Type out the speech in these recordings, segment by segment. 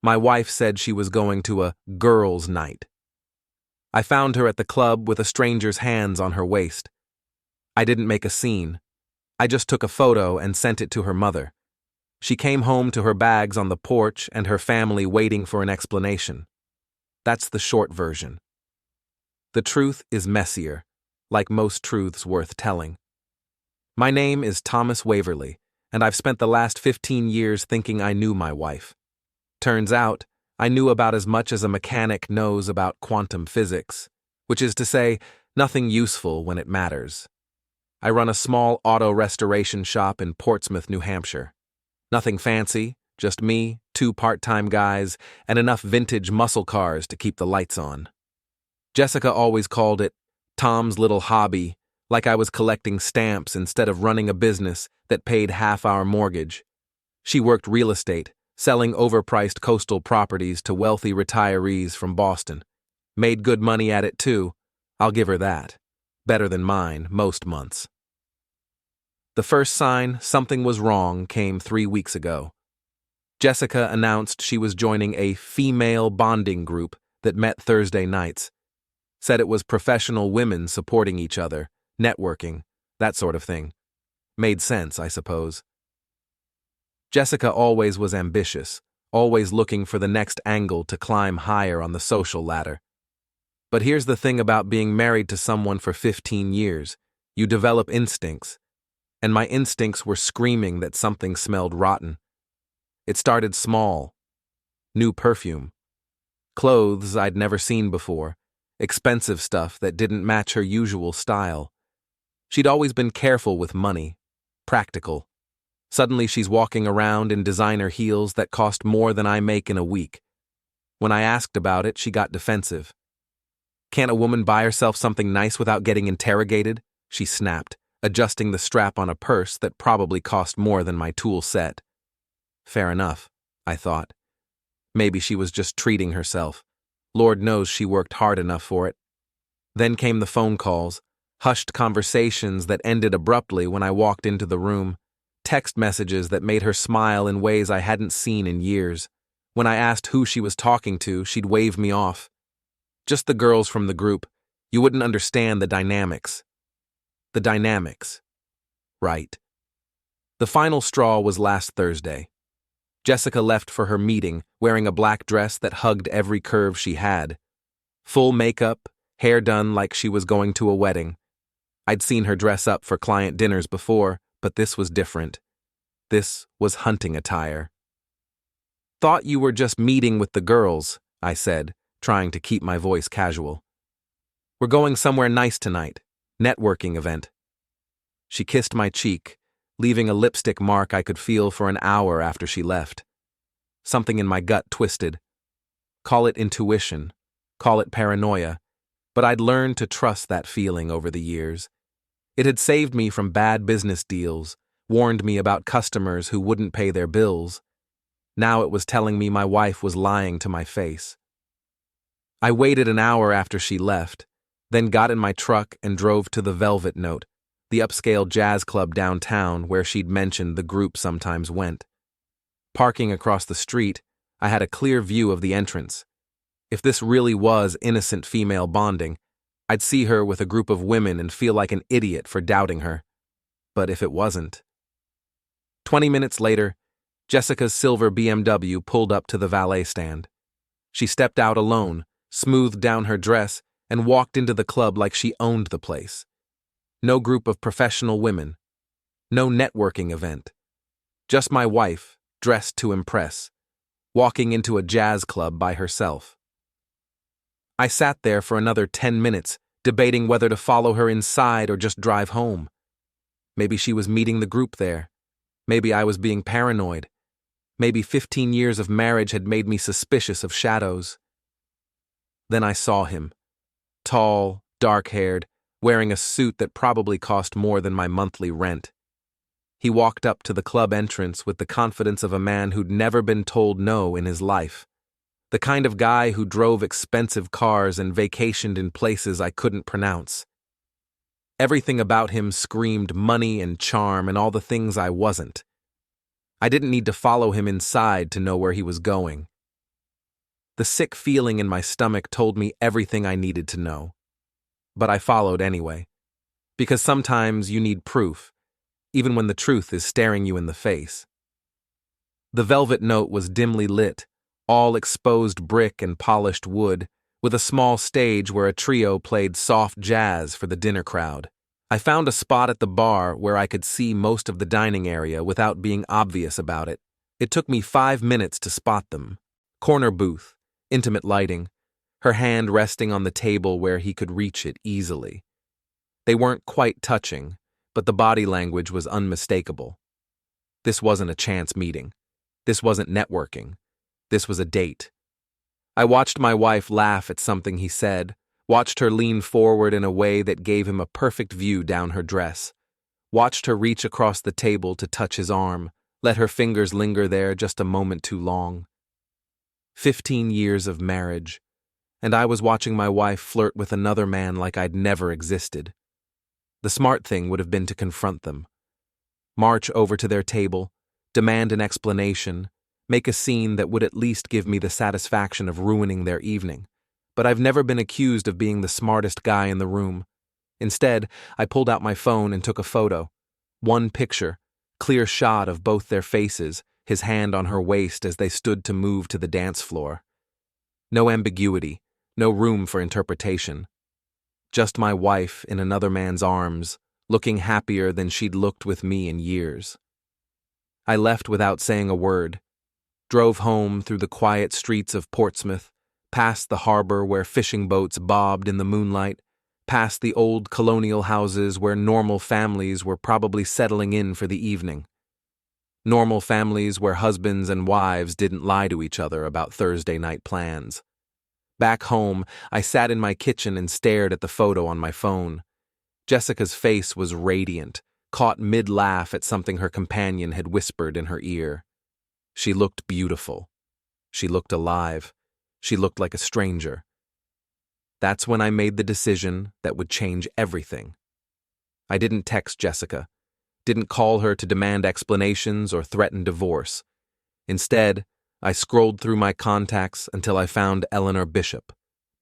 My wife said she was going to a girls' night. I found her at the club with a stranger's hands on her waist. I didn't make a scene. I just took a photo and sent it to her mother. She came home to her bags on the porch and her family waiting for an explanation. That's the short version. The truth is messier, like most truths worth telling. My name is Thomas Waverly, and I've spent the last 15 years thinking I knew my wife. Turns out, I knew about as much as a mechanic knows about quantum physics, which is to say, nothing useful when it matters. I run a small auto restoration shop in Portsmouth, New Hampshire. Nothing fancy, just me, 2 part-time guys, and enough vintage muscle cars to keep the lights on. Jessica always called it Tom's little hobby, like I was collecting stamps instead of running a business that paid half our mortgage. She worked real estate, selling overpriced coastal properties to wealthy retirees from Boston. Made good money at it too, I'll give her that. Better than mine, most months. The first sign something was wrong came 3 weeks ago. Jessica announced she was joining a female bonding group that met Thursday nights. Said it was professional women supporting each other, networking, that sort of thing. Made sense, I suppose. Jessica always was ambitious, always looking for the next angle to climb higher on the social ladder. But here's the thing about being married to someone for 15 years. You develop instincts. And my instincts were screaming that something smelled rotten. It started small. New perfume. Clothes I'd never seen before. Expensive stuff that didn't match her usual style. She'd always been careful with money. Practical. Suddenly she's walking around in designer heels that cost more than I make in a week. When I asked about it, she got defensive. "Can't a woman buy herself something nice without getting interrogated?" she snapped, adjusting the strap on a purse that probably cost more than my tool set. Fair enough, I thought. Maybe she was just treating herself. Lord knows she worked hard enough for it. Then came the phone calls, hushed conversations that ended abruptly when I walked into the room, text messages that made her smile in ways I hadn't seen in years. When I asked who she was talking to, she'd wave me off. Just the girls from the group. You wouldn't understand the dynamics. The dynamics. Right. The final straw was last Thursday. Jessica left for her meeting wearing a black dress that hugged every curve she had. Full makeup, hair done like she was going to a wedding. I'd seen her dress up for client dinners before, but this was different. This was hunting attire. "Thought you were just meeting with the girls," I said, trying to keep my voice casual. "We're going somewhere nice tonight. Networking event." She kissed my cheek, leaving a lipstick mark I could feel for an hour after she left. Something in my gut twisted. Call it intuition, call it paranoia, but I'd learned to trust that feeling over the years. It had saved me from bad business deals, warned me about customers who wouldn't pay their bills. Now it was telling me my wife was lying to my face. I waited an hour after she left, then got in my truck and drove to the Velvet Note, the upscale jazz club downtown where she'd mentioned the group sometimes went. Parking across the street, I had a clear view of the entrance. If this really was innocent female bonding, I'd see her with a group of women and feel like an idiot for doubting her. But if it wasn't... 20 minutes later, Jessica's silver BMW pulled up to the valet stand. She stepped out alone, smoothed down her dress, and walked into the club like she owned the place. No group of professional women. No networking event. Just my wife, dressed to impress, walking into a jazz club by herself. I sat there for another 10 minutes, debating whether to follow her inside or just drive home. Maybe she was meeting the group there. Maybe I was being paranoid. Maybe 15 years of marriage had made me suspicious of shadows. Then I saw him. Tall, dark-haired, wearing a suit that probably cost more than my monthly rent. He walked up to the club entrance with the confidence of a man who'd never been told no in his life. The kind of guy who drove expensive cars and vacationed in places I couldn't pronounce. Everything about him screamed money and charm and all the things I wasn't. I didn't need to follow him inside to know where he was going. The sick feeling in my stomach told me everything I needed to know. But I followed anyway. Because sometimes you need proof, even when the truth is staring you in the face. The velvet note was dimly lit, all exposed brick and polished wood, with a small stage where a trio played soft jazz for the dinner crowd. I found a spot at the bar where I could see most of the dining area without being obvious about it. It took me 5 minutes to spot them. Corner booth, intimate lighting, her hand resting on the table where he could reach it easily. They weren't quite touching, but the body language was unmistakable. This wasn't a chance meeting. This wasn't networking. This was a date. I watched my wife laugh at something he said, watched her lean forward in a way that gave him a perfect view down her dress, watched her reach across the table to touch his arm, let her fingers linger there just a moment too long. 15 years of marriage, and I was watching my wife flirt with another man like I'd never existed. The smart thing would have been to confront them. March over to their table, demand an explanation, make a scene that would at least give me the satisfaction of ruining their evening. But I've never been accused of being the smartest guy in the room. Instead, I pulled out my phone and took a photo. One picture, clear shot of both their faces, his hand on her waist as they stood to move to the dance floor. No ambiguity, no room for interpretation. Just my wife in another man's arms, looking happier than she'd looked with me in years. I left without saying a word, drove home through the quiet streets of Portsmouth, past the harbor where fishing boats bobbed in the moonlight, past the old colonial houses where normal families were probably settling in for the evening. Normal families where husbands and wives didn't lie to each other about Thursday night plans. Back home, I sat in my kitchen and stared at the photo on my phone. Jessica's face was radiant, caught mid-laugh at something her companion had whispered in her ear. She looked beautiful. She looked alive. She looked like a stranger. That's when I made the decision that would change everything. I didn't text Jessica, didn't call her to demand explanations or threaten divorce. Instead, I scrolled through my contacts until I found Eleanor Bishop,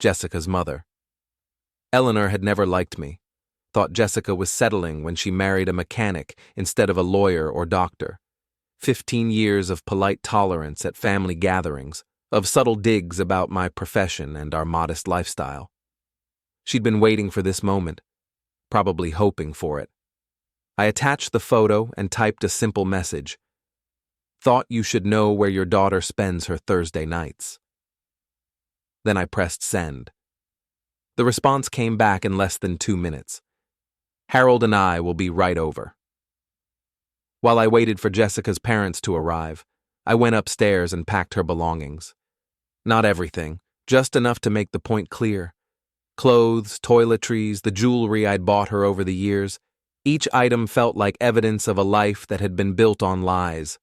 Jessica's mother. Eleanor had never liked me, thought Jessica was settling when she married a mechanic instead of a lawyer or doctor. 15 years of polite tolerance at family gatherings, of subtle digs about my profession and our modest lifestyle. She'd been waiting for this moment, probably hoping for it. I attached the photo and typed a simple message. Thought you should know where your daughter spends her Thursday nights. Then I pressed send. The response came back in less than 2 minutes. Harold and I will be right over. While I waited for Jessica's parents to arrive, I went upstairs and packed her belongings. Not everything, just enough to make the point clear. Clothes, toiletries, the jewelry I'd bought her over the years, each item felt like evidence of a life that had been built on lies.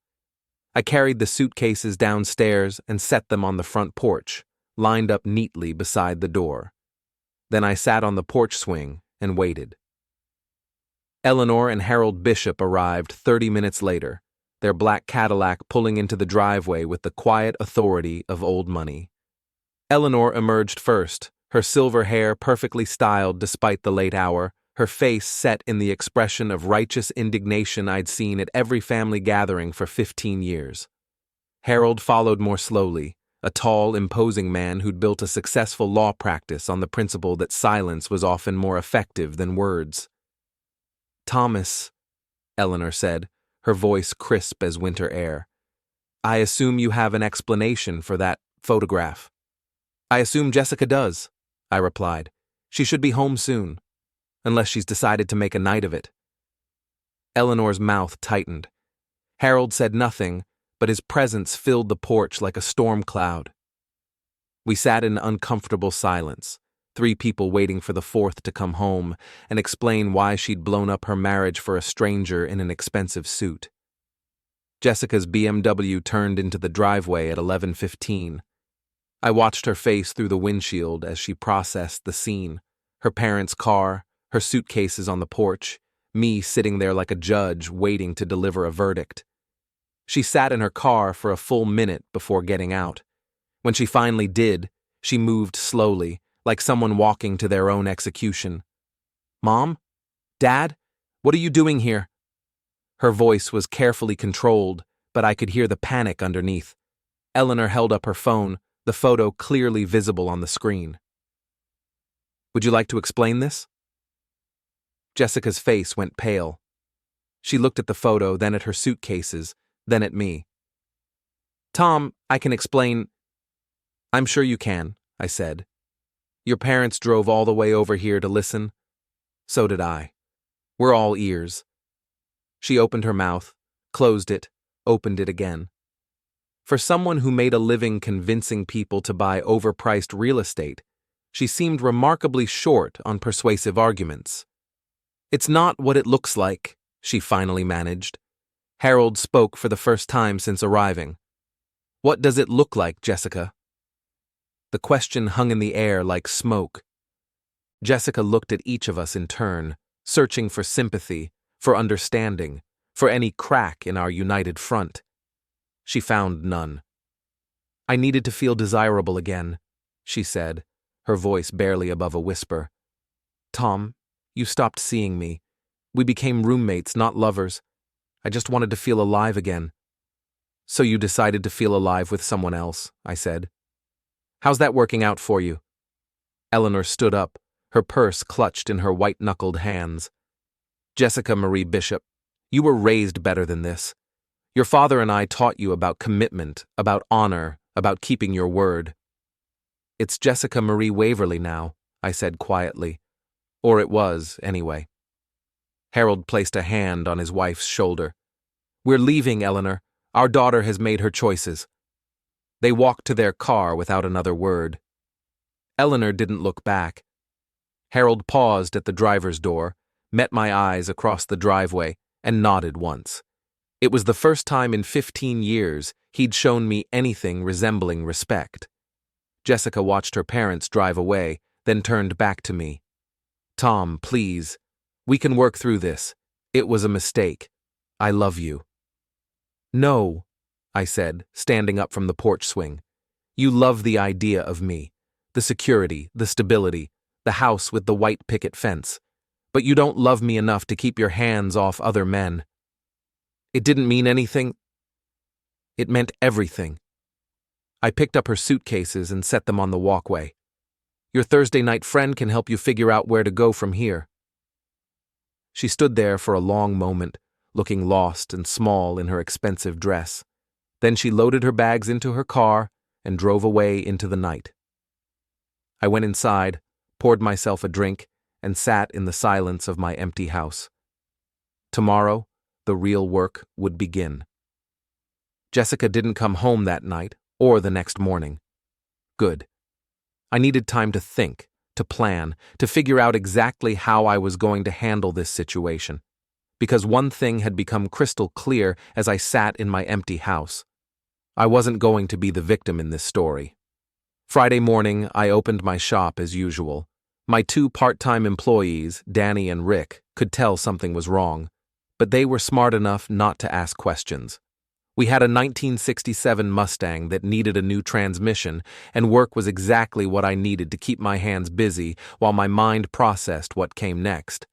I carried the suitcases downstairs and set them on the front porch, lined up neatly beside the door. Then I sat on the porch swing and waited. Eleanor and Harold Bishop arrived 30 minutes later, their black Cadillac pulling into the driveway with the quiet authority of old money. Eleanor emerged first, her silver hair perfectly styled despite the late hour, her face set in the expression of righteous indignation I'd seen at every family gathering for 15 years. Harold followed more slowly, a tall, imposing man who'd built a successful law practice on the principle that silence was often more effective than words. Thomas, Eleanor said, her voice crisp as winter air. I assume you have an explanation for that photograph. I assume Jessica does, I replied. She should be home soon. Unless she's decided to make a night of it. Eleanor's mouth tightened. Harold said nothing, but his presence filled the porch like a storm cloud. We sat in uncomfortable silence, 3 people waiting for the 4th to come home and explain why she'd blown up her marriage for a stranger in an expensive suit. Jessica's BMW turned into the driveway at 11:15. I watched her face through the windshield as she processed the scene, her parents' car, her suitcases on the porch, me sitting there like a judge waiting to deliver a verdict. She sat in her car for a full minute before getting out. When she finally did, she moved slowly, like someone walking to their own execution. "Mom? Dad? What are you doing here?" Her voice was carefully controlled, but I could hear the panic underneath. Eleanor held up her phone, the photo clearly visible on the screen. "Would you like to explain this?" Jessica's face went pale. She looked at the photo, then at her suitcases, then at me. "Tom, I can explain." "I'm sure you can," I said. "Your parents drove all the way over here to listen. So did I. We're all ears." She opened her mouth, closed it, opened it again. For someone who made a living convincing people to buy overpriced real estate, she seemed remarkably short on persuasive arguments. "It's not what it looks like," she finally managed. Harold spoke for the first time since arriving. "What does it look like, Jessica?" The question hung in the air like smoke. Jessica looked at each of us in turn, searching for sympathy, for understanding, for any crack in our united front. She found none. "I needed to feel desirable again," she said, her voice barely above a whisper. "Tom, you stopped seeing me. We became roommates, not lovers. I just wanted to feel alive again." "So you decided to feel alive with someone else," I said. "How's that working out for you?" Eleanor stood up, her purse clutched in her white-knuckled hands. "Jessica Marie Bishop, you were raised better than this. Your father and I taught you about commitment, about honor, about keeping your word." "It's Jessica Marie Waverly now," I said quietly. Or it was, anyway. Harold placed a hand on his wife's shoulder. "We're leaving, Eleanor. Our daughter has made her choices." They walked to their car without another word. Eleanor didn't look back. Harold paused at the driver's door, met my eyes across the driveway, and nodded once. It was the first time in 15 years he'd shown me anything resembling respect. Jessica watched her parents drive away, then turned back to me. "Tom, please. We can work through this. It was a mistake. I love you." "No," I said, standing up from the porch swing. "You love the idea of me. The security, the stability, the house with the white picket fence. But you don't love me enough to keep your hands off other men." "It didn't mean anything." "It meant everything." I picked up her suitcases and set them on the walkway. "Your Thursday night friend can help you figure out where to go from here." She stood there for a long moment, looking lost and small in her expensive dress. Then she loaded her bags into her car and drove away into the night. I went inside, poured myself a drink, and sat in the silence of my empty house. Tomorrow, the real work would begin. Jessica didn't come home that night or the next morning. Good. I needed time to think, to plan, to figure out exactly how I was going to handle this situation. Because one thing had become crystal clear as I sat in my empty house. I wasn't going to be the victim in this story. Friday morning, I opened my shop as usual. My 2 part-time employees, Danny and Rick, could tell something was wrong, but they were smart enough not to ask questions. We had a 1967 Mustang that needed a new transmission, and work was exactly what I needed to keep my hands busy while my mind processed what came next.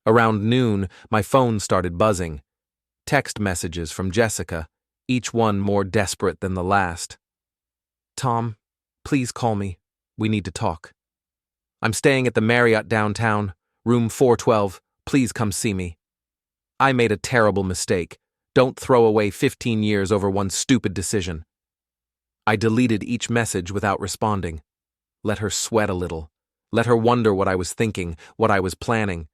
Around noon, my phone started buzzing. Text messages from Jessica, each one more desperate than the last. "Tom, please call me. We need to talk. I'm staying at the Marriott downtown, room 412. Please come see me. I made a terrible mistake. Don't throw away 15 years over one stupid decision." I deleted each message without responding. Let her sweat a little. Let her wonder what I was thinking, what I was planning.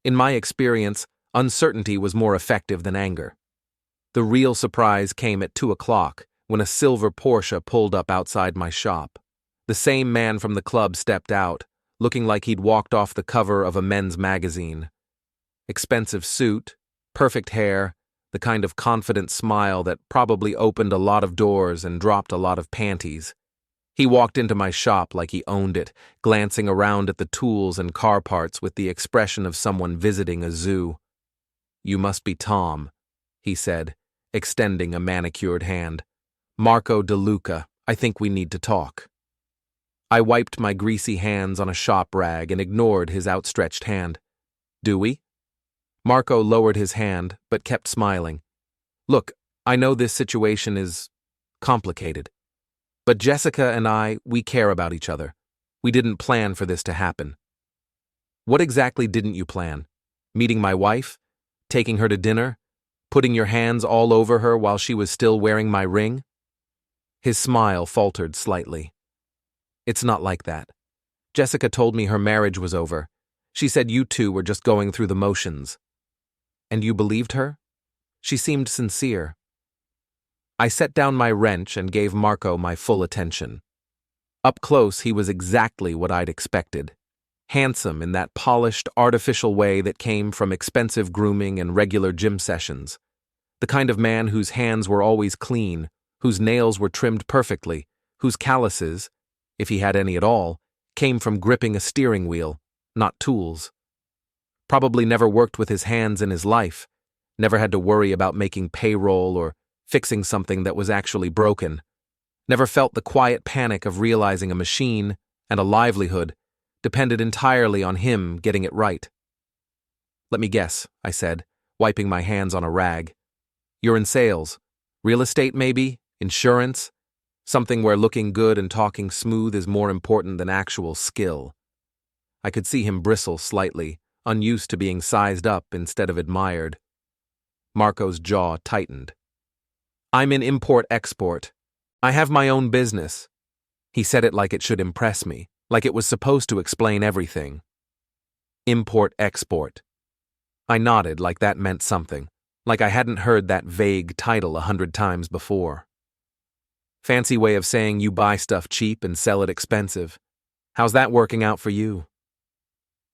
In my experience, uncertainty was more effective than anger. The real surprise came at 2 o'clock when a silver Porsche pulled up outside my shop. The same man from the club stepped out, looking like he'd walked off the cover of a men's magazine. Expensive suit, perfect hair, the kind of confident smile that probably opened a lot of doors and dropped a lot of panties. He walked into my shop like he owned it, glancing around at the tools and car parts with the expression of someone visiting a zoo. "You must be Tom," he said, extending a manicured hand. "Marco De Luca, I think we need to talk. I wiped my greasy hands on a shop rag and ignored his outstretched hand. Do we? Marco lowered his hand, but kept smiling. Look, I know this situation is complicated. But Jessica and I, we care about each other. We didn't plan for this to happen. What exactly didn't you plan? Meeting my wife? Taking her to dinner? Putting your hands all over her while she was still wearing my ring? His smile faltered slightly. It's not like that. Jessica told me her marriage was over. She said you two were just going through the motions. And you believed her? She seemed sincere. I set down my wrench and gave Marco my full attention. Up close, he was exactly what I'd expected. Handsome in that polished, artificial way that came from expensive grooming and regular gym sessions. The kind of man whose hands were always clean, whose nails were trimmed perfectly, whose calluses, if he had any at all, came from gripping a steering wheel, not tools. Probably never worked with his hands in his life, never had to worry about making payroll or fixing something that was actually broken, never felt the quiet panic of realizing a machine and a livelihood depended entirely on him getting it right. Let me guess, I said, wiping my hands on a rag. You're in sales. Real estate, maybe? Insurance? Something where looking good and talking smooth is more important than actual skill. I could see him bristle slightly, unused to being sized up instead of admired. Marco's jaw tightened. I'm in import-export. I have my own business. He said it like it should impress me, like it was supposed to explain everything. Import-export. I nodded like that meant something, like I hadn't heard that vague title 100 times before. Fancy way of saying you buy stuff cheap and sell it expensive. How's that working out for you?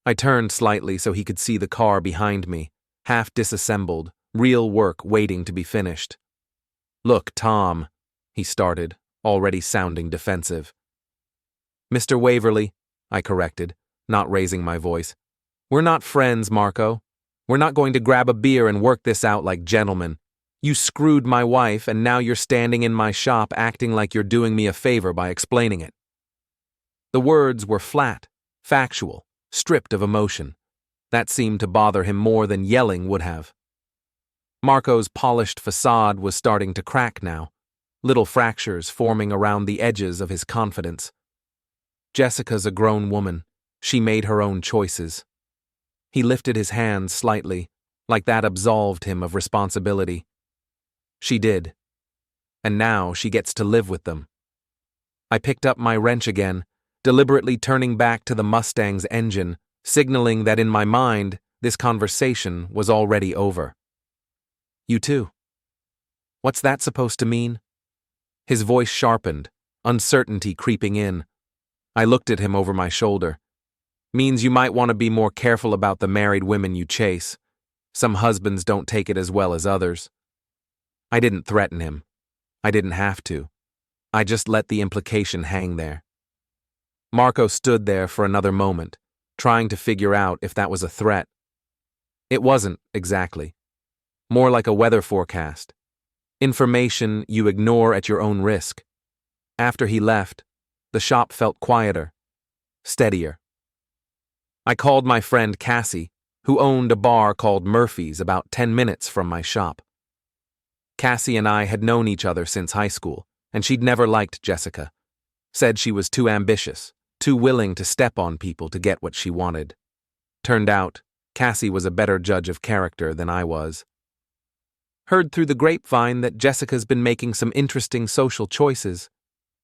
I turned slightly so he could see the car behind me, half disassembled, real work waiting to be finished. Look, Tom, he started, already sounding defensive. Mr. Waverly, I corrected, not raising my voice. We're not friends, Marco. We're not going to grab a beer and work this out like gentlemen. You screwed my wife, and now you're standing in my shop acting like you're doing me a favor by explaining it. The words were flat, factual, stripped of emotion. That seemed to bother him more than yelling would have. Marco's polished facade was starting to crack now, little fractures forming around the edges of his confidence. Jessica's a grown woman. She made her own choices. He lifted his hands slightly, like that absolved him of responsibility. She did. And now she gets to live with them. I picked up my wrench again, deliberately turning back to the Mustang's engine, signaling that in my mind, this conversation was already over. You too. What's that supposed to mean? His voice sharpened, uncertainty creeping in. I looked at him over my shoulder. Means you might want to be more careful about the married women you chase. Some husbands don't take it as well as others. I didn't threaten him. I didn't have to. I just let the implication hang there. Marco stood there for another moment, trying to figure out if that was a threat. It wasn't, exactly. More like a weather forecast. Information you ignore at your own risk. After he left, the shop felt quieter, steadier. I called my friend Cassie, who owned a bar called Murphy's about 10 minutes from my shop. Cassie and I had known each other since high school, and she'd never liked Jessica. Said she was too ambitious, too willing to step on people to get what she wanted. Turned out, Cassie was a better judge of character than I was. Heard through the grapevine that Jessica's been making some interesting social choices,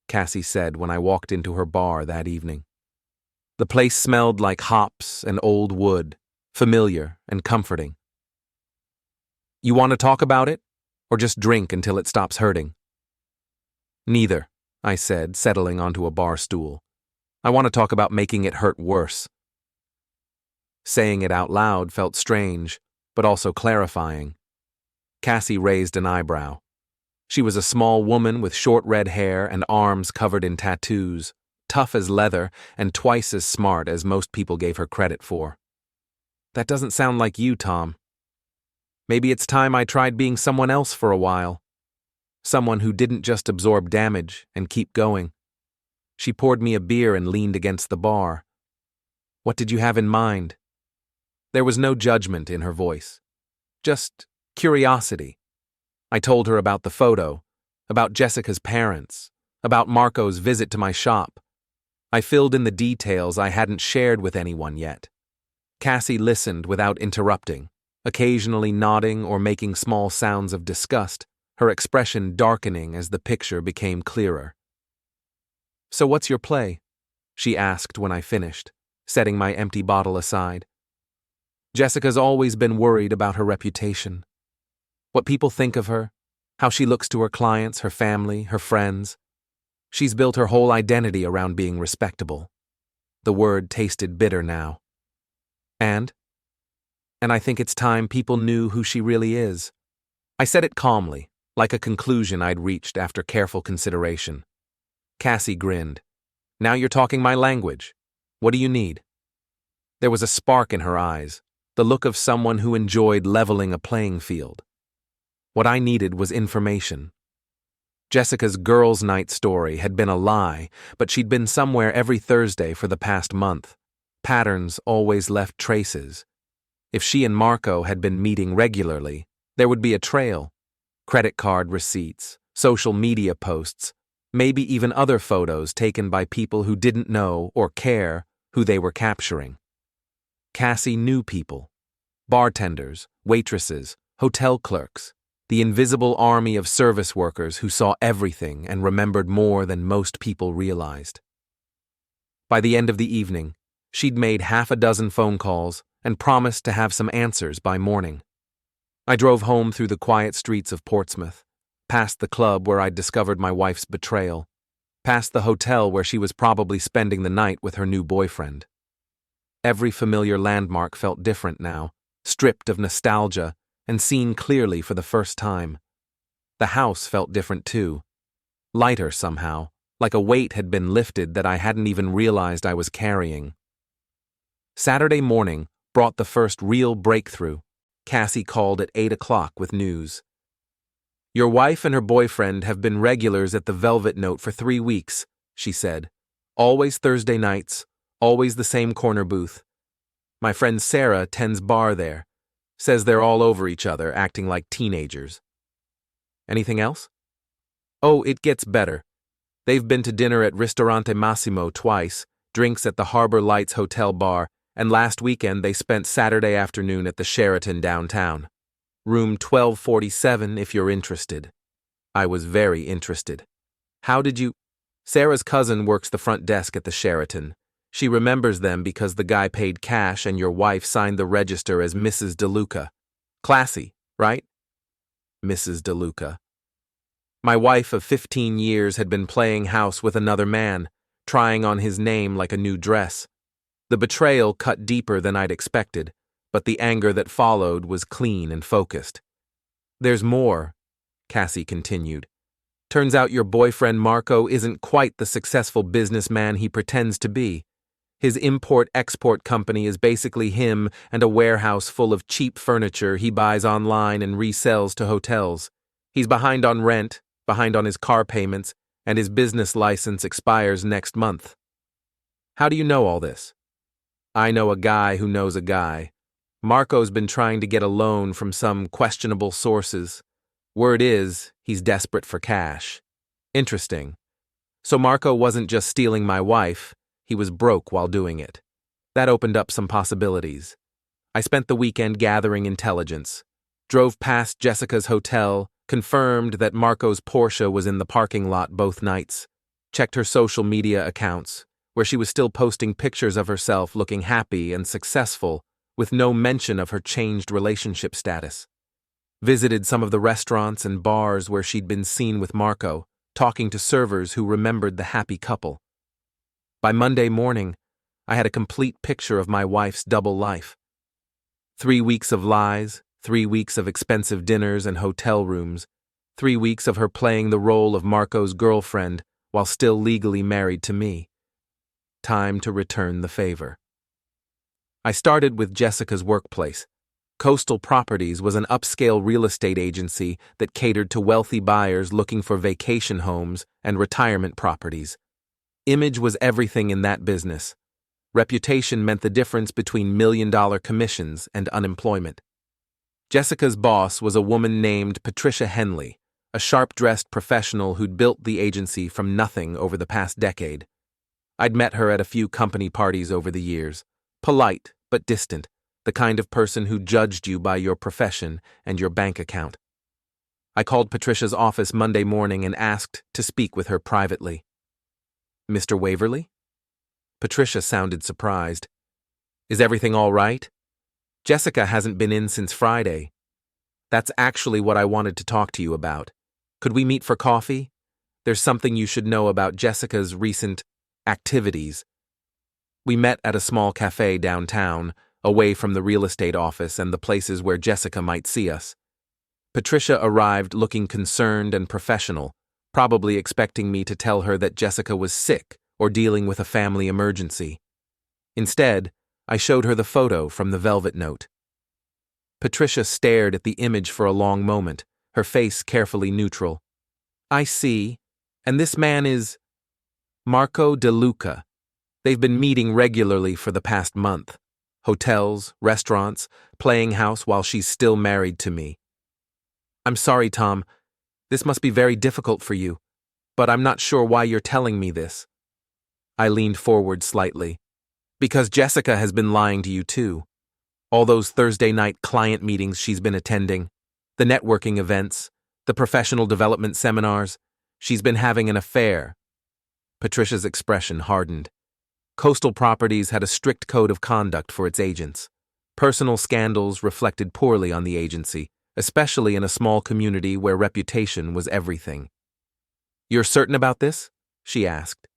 Cassie said when I walked into her bar that evening. The place smelled like hops and old wood, familiar and comforting. You want to talk about it, or just drink until it stops hurting? Neither, I said, settling onto a bar stool. I want to talk about making it hurt worse. Saying it out loud felt strange, but also clarifying. Cassie raised an eyebrow. She was a small woman with short red hair and arms covered in tattoos, tough as leather and twice as smart as most people gave her credit for. That doesn't sound like you, Tom. Maybe it's time I tried being someone else for a while. Someone who didn't just absorb damage and keep going. She poured me a beer and leaned against the bar. "What did you have in mind?" There was no judgment in her voice. Just curiosity. I told her about the photo, about Jessica's parents, about Marco's visit to my shop. I filled in the details I hadn't shared with anyone yet. Cassie listened without interrupting, occasionally nodding or making small sounds of disgust, her expression darkening as the picture became clearer. "So what's your play?" she asked when I finished, setting my empty bottle aside. Jessica's always been worried about her reputation. What people think of her, how she looks to her clients, her family, her friends. She's built her whole identity around being respectable. The word tasted bitter now. And I think it's time people knew who she really is. I said it calmly, like a conclusion I'd reached after careful consideration. Cassie grinned. "Now you're talking my language. What do you need?" There was a spark in her eyes, the look of someone who enjoyed leveling a playing field. What I needed was information. Jessica's girls' night story had been a lie, but she'd been somewhere every Thursday for the past month. Patterns always left traces. If she and Marco had been meeting regularly, there would be a trail. Credit card receipts, social media posts, maybe even other photos taken by people who didn't know or care who they were capturing. Cassie knew people. Bartenders, waitresses, hotel clerks, the invisible army of service workers who saw everything and remembered more than most people realized. By the end of the evening, she'd made half a dozen phone calls and promised to have some answers by morning. I drove home through the quiet streets of Portsmouth, past the club where I'd discovered my wife's betrayal, past the hotel where she was probably spending the night with her new boyfriend. Every familiar landmark felt different now, stripped of nostalgia and seen clearly for the first time. The house felt different too, lighter somehow, like a weight had been lifted that I hadn't even realized I was carrying. Saturday morning brought the first real breakthrough. Cassie called at 8 o'clock with news. "Your wife and her boyfriend have been regulars at the Velvet Note for 3 weeks, she said. "Always Thursday nights, always the same corner booth. My friend Sarah tends bar there. Says they're all over each other, acting like teenagers." "Anything else?" "Oh, it gets better. They've been to dinner at Ristorante Massimo twice, drinks at the Harbor Lights Hotel bar, and last weekend they spent Saturday afternoon at the Sheraton downtown. Room 1247 if you're interested." I was very interested. "How did you—" "Sarah's cousin works the front desk at the Sheraton. She remembers them because the guy paid cash and your wife signed the register as Mrs. DeLuca. Classy, right?" Mrs. DeLuca. My wife of 15 years had been playing house with another man, trying on his name like a new dress. The betrayal cut deeper than I'd expected, but the anger that followed was clean and focused. "There's more," Cassie continued. "Turns out your boyfriend Marco isn't quite the successful businessman he pretends to be. His import-export company is basically him and a warehouse full of cheap furniture he buys online and resells to hotels. He's behind on rent, behind on his car payments, and his business license expires next month." "How do you know all this?" "I know a guy who knows a guy. Marco's been trying to get a loan from some questionable sources. Word is, he's desperate for cash." "Interesting. So Marco wasn't just stealing my wife, he was broke while doing it." That opened up some possibilities. I spent the weekend gathering intelligence, drove past Jessica's hotel, confirmed that Marco's Porsche was in the parking lot both nights, checked her social media accounts, where she was still posting pictures of herself looking happy and successful, with no mention of her changed relationship status. Visited some of the restaurants and bars where she'd been seen with Marco, talking to servers who remembered the happy couple. By Monday morning, I had a complete picture of my wife's double life. 3 weeks of lies, 3 weeks of expensive dinners and hotel rooms, 3 weeks of her playing the role of Marco's girlfriend while still legally married to me. Time to return the favor. I started with Jessica's workplace, Coastal Properties was an upscale real estate agency that catered to wealthy buyers looking for vacation homes and retirement properties. Image was everything in that business. Reputation meant the difference between million-dollar commissions and unemployment. Jessica's boss was a woman named Patricia Henley, a sharp-dressed professional who'd built the agency from nothing over the past decade. I'd met her at a few company parties over the years. Polite, but distant, the kind of person who judged you by your profession and your bank account. I called Patricia's office Monday morning and asked to speak with her privately. "Mr. Waverly?" Patricia sounded surprised. "Is everything all right? Jessica hasn't been in since Friday." "That's actually what I wanted to talk to you about. Could we meet for coffee? There's something you should know about Jessica's recent activities." We met at a small cafe downtown, away from the real estate office and the places where Jessica might see us. Patricia arrived looking concerned and professional, probably expecting me to tell her that Jessica was sick or dealing with a family emergency. Instead, I showed her the photo from the Velvet Note. Patricia stared at the image for a long moment, her face carefully neutral. "I see. And this man is Marco De Luca. They've been meeting regularly for the past month. Hotels, restaurants, playing house while she's still married to me. I'm sorry, Tom. This must be very difficult for you, but I'm not sure why you're telling me this." I leaned forward slightly. "Because Jessica has been lying to you too. All those Thursday night client meetings she's been attending, the networking events, the professional development seminars, she's been having an affair." Patricia's expression hardened. Coastal Properties had a strict code of conduct for its agents. Personal scandals reflected poorly on the agency, especially in a small community where reputation was everything. "You're certain about this?" she asked.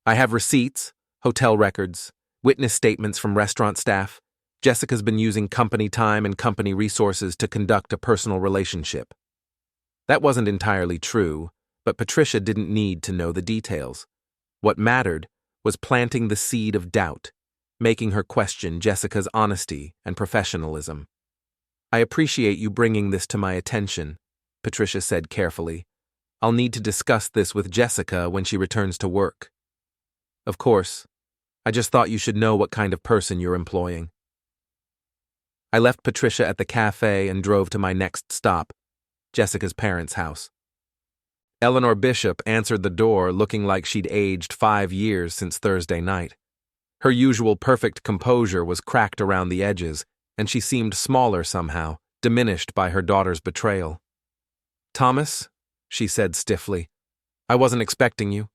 "I have receipts, hotel records, witness statements from restaurant staff. Jessica's been using company time and company resources to conduct a personal relationship." That wasn't entirely true, but Patricia didn't need to know the details. What mattered was planting the seed of doubt, making her question Jessica's honesty and professionalism. "I appreciate you bringing this to my attention," Patricia said carefully. "I'll need to discuss this with Jessica when she returns to work. Of course, I just thought you should know what kind of person you're employing." I left Patricia at the cafe and drove to my next stop, Jessica's parents' house. Eleanor Bishop answered the door looking like she'd aged 5 years since Thursday night. Her usual perfect composure was cracked around the edges, and she seemed smaller somehow, diminished by her daughter's betrayal. "Thomas," she said stiffly, "I wasn't expecting you.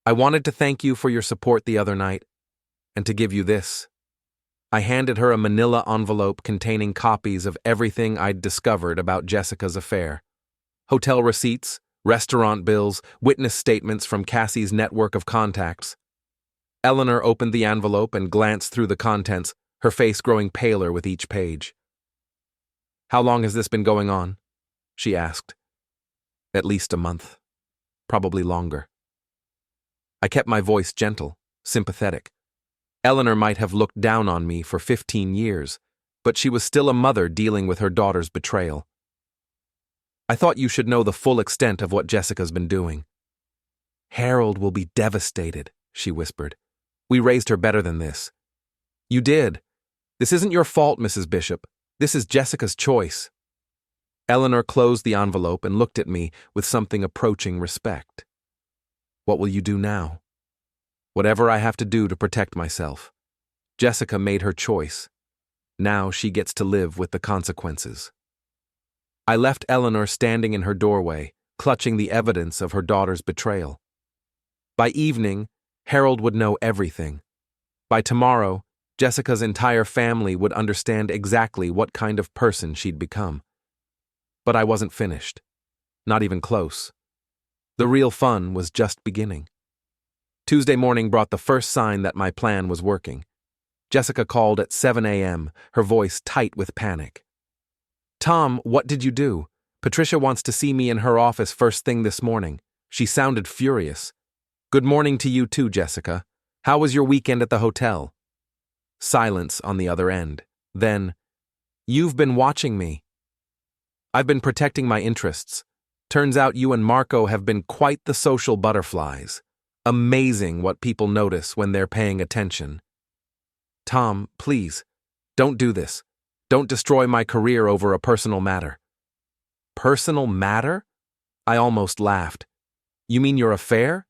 I wanted to thank you for your support the other night, and to give you this." I handed her a manila envelope containing copies of everything I'd discovered about Jessica's affair. Hotel receipts, restaurant bills, witness statements from Cassie's network of contacts. Eleanor opened the envelope and glanced through the contents, her face growing paler with each page. "How long has this been going on?" she asked. "At least a month. Probably longer." I kept my voice gentle, sympathetic. Eleanor might have looked down on me for 15 years, but she was still a mother dealing with her daughter's betrayal. "I thought you should know the full extent of what Jessica's been doing." "Harold will be devastated," she whispered. "We raised her better than this." "You did. This isn't your fault, Mrs. Bishop. This is Jessica's choice." Eleanor closed the envelope and looked at me with something approaching respect. "What will you do now?" "Whatever I have to do to protect myself. Jessica made her choice. Now she gets to live with the consequences." I left Eleanor standing in her doorway, clutching the evidence of her daughter's betrayal. By evening, Harold would know everything. By tomorrow, Jessica's entire family would understand exactly what kind of person she'd become. But I wasn't finished. Not even close. The real fun was just beginning. Tuesday morning brought the first sign that my plan was working. Jessica called at 7 a.m., her voice tight with panic. "Tom, what did you do? Patricia wants to see me in her office first thing this morning." She sounded furious. "Good morning to you too, Jessica. How was your weekend at the hotel?" Silence on the other end. Then, You've been watching me. I've been protecting my interests. Turns out you and Marco have been quite the social butterflies. Amazing what people notice when they're paying attention. Tom, please, don't do this. Don't destroy my career over a personal matter. Personal matter? I almost laughed. You mean your affair?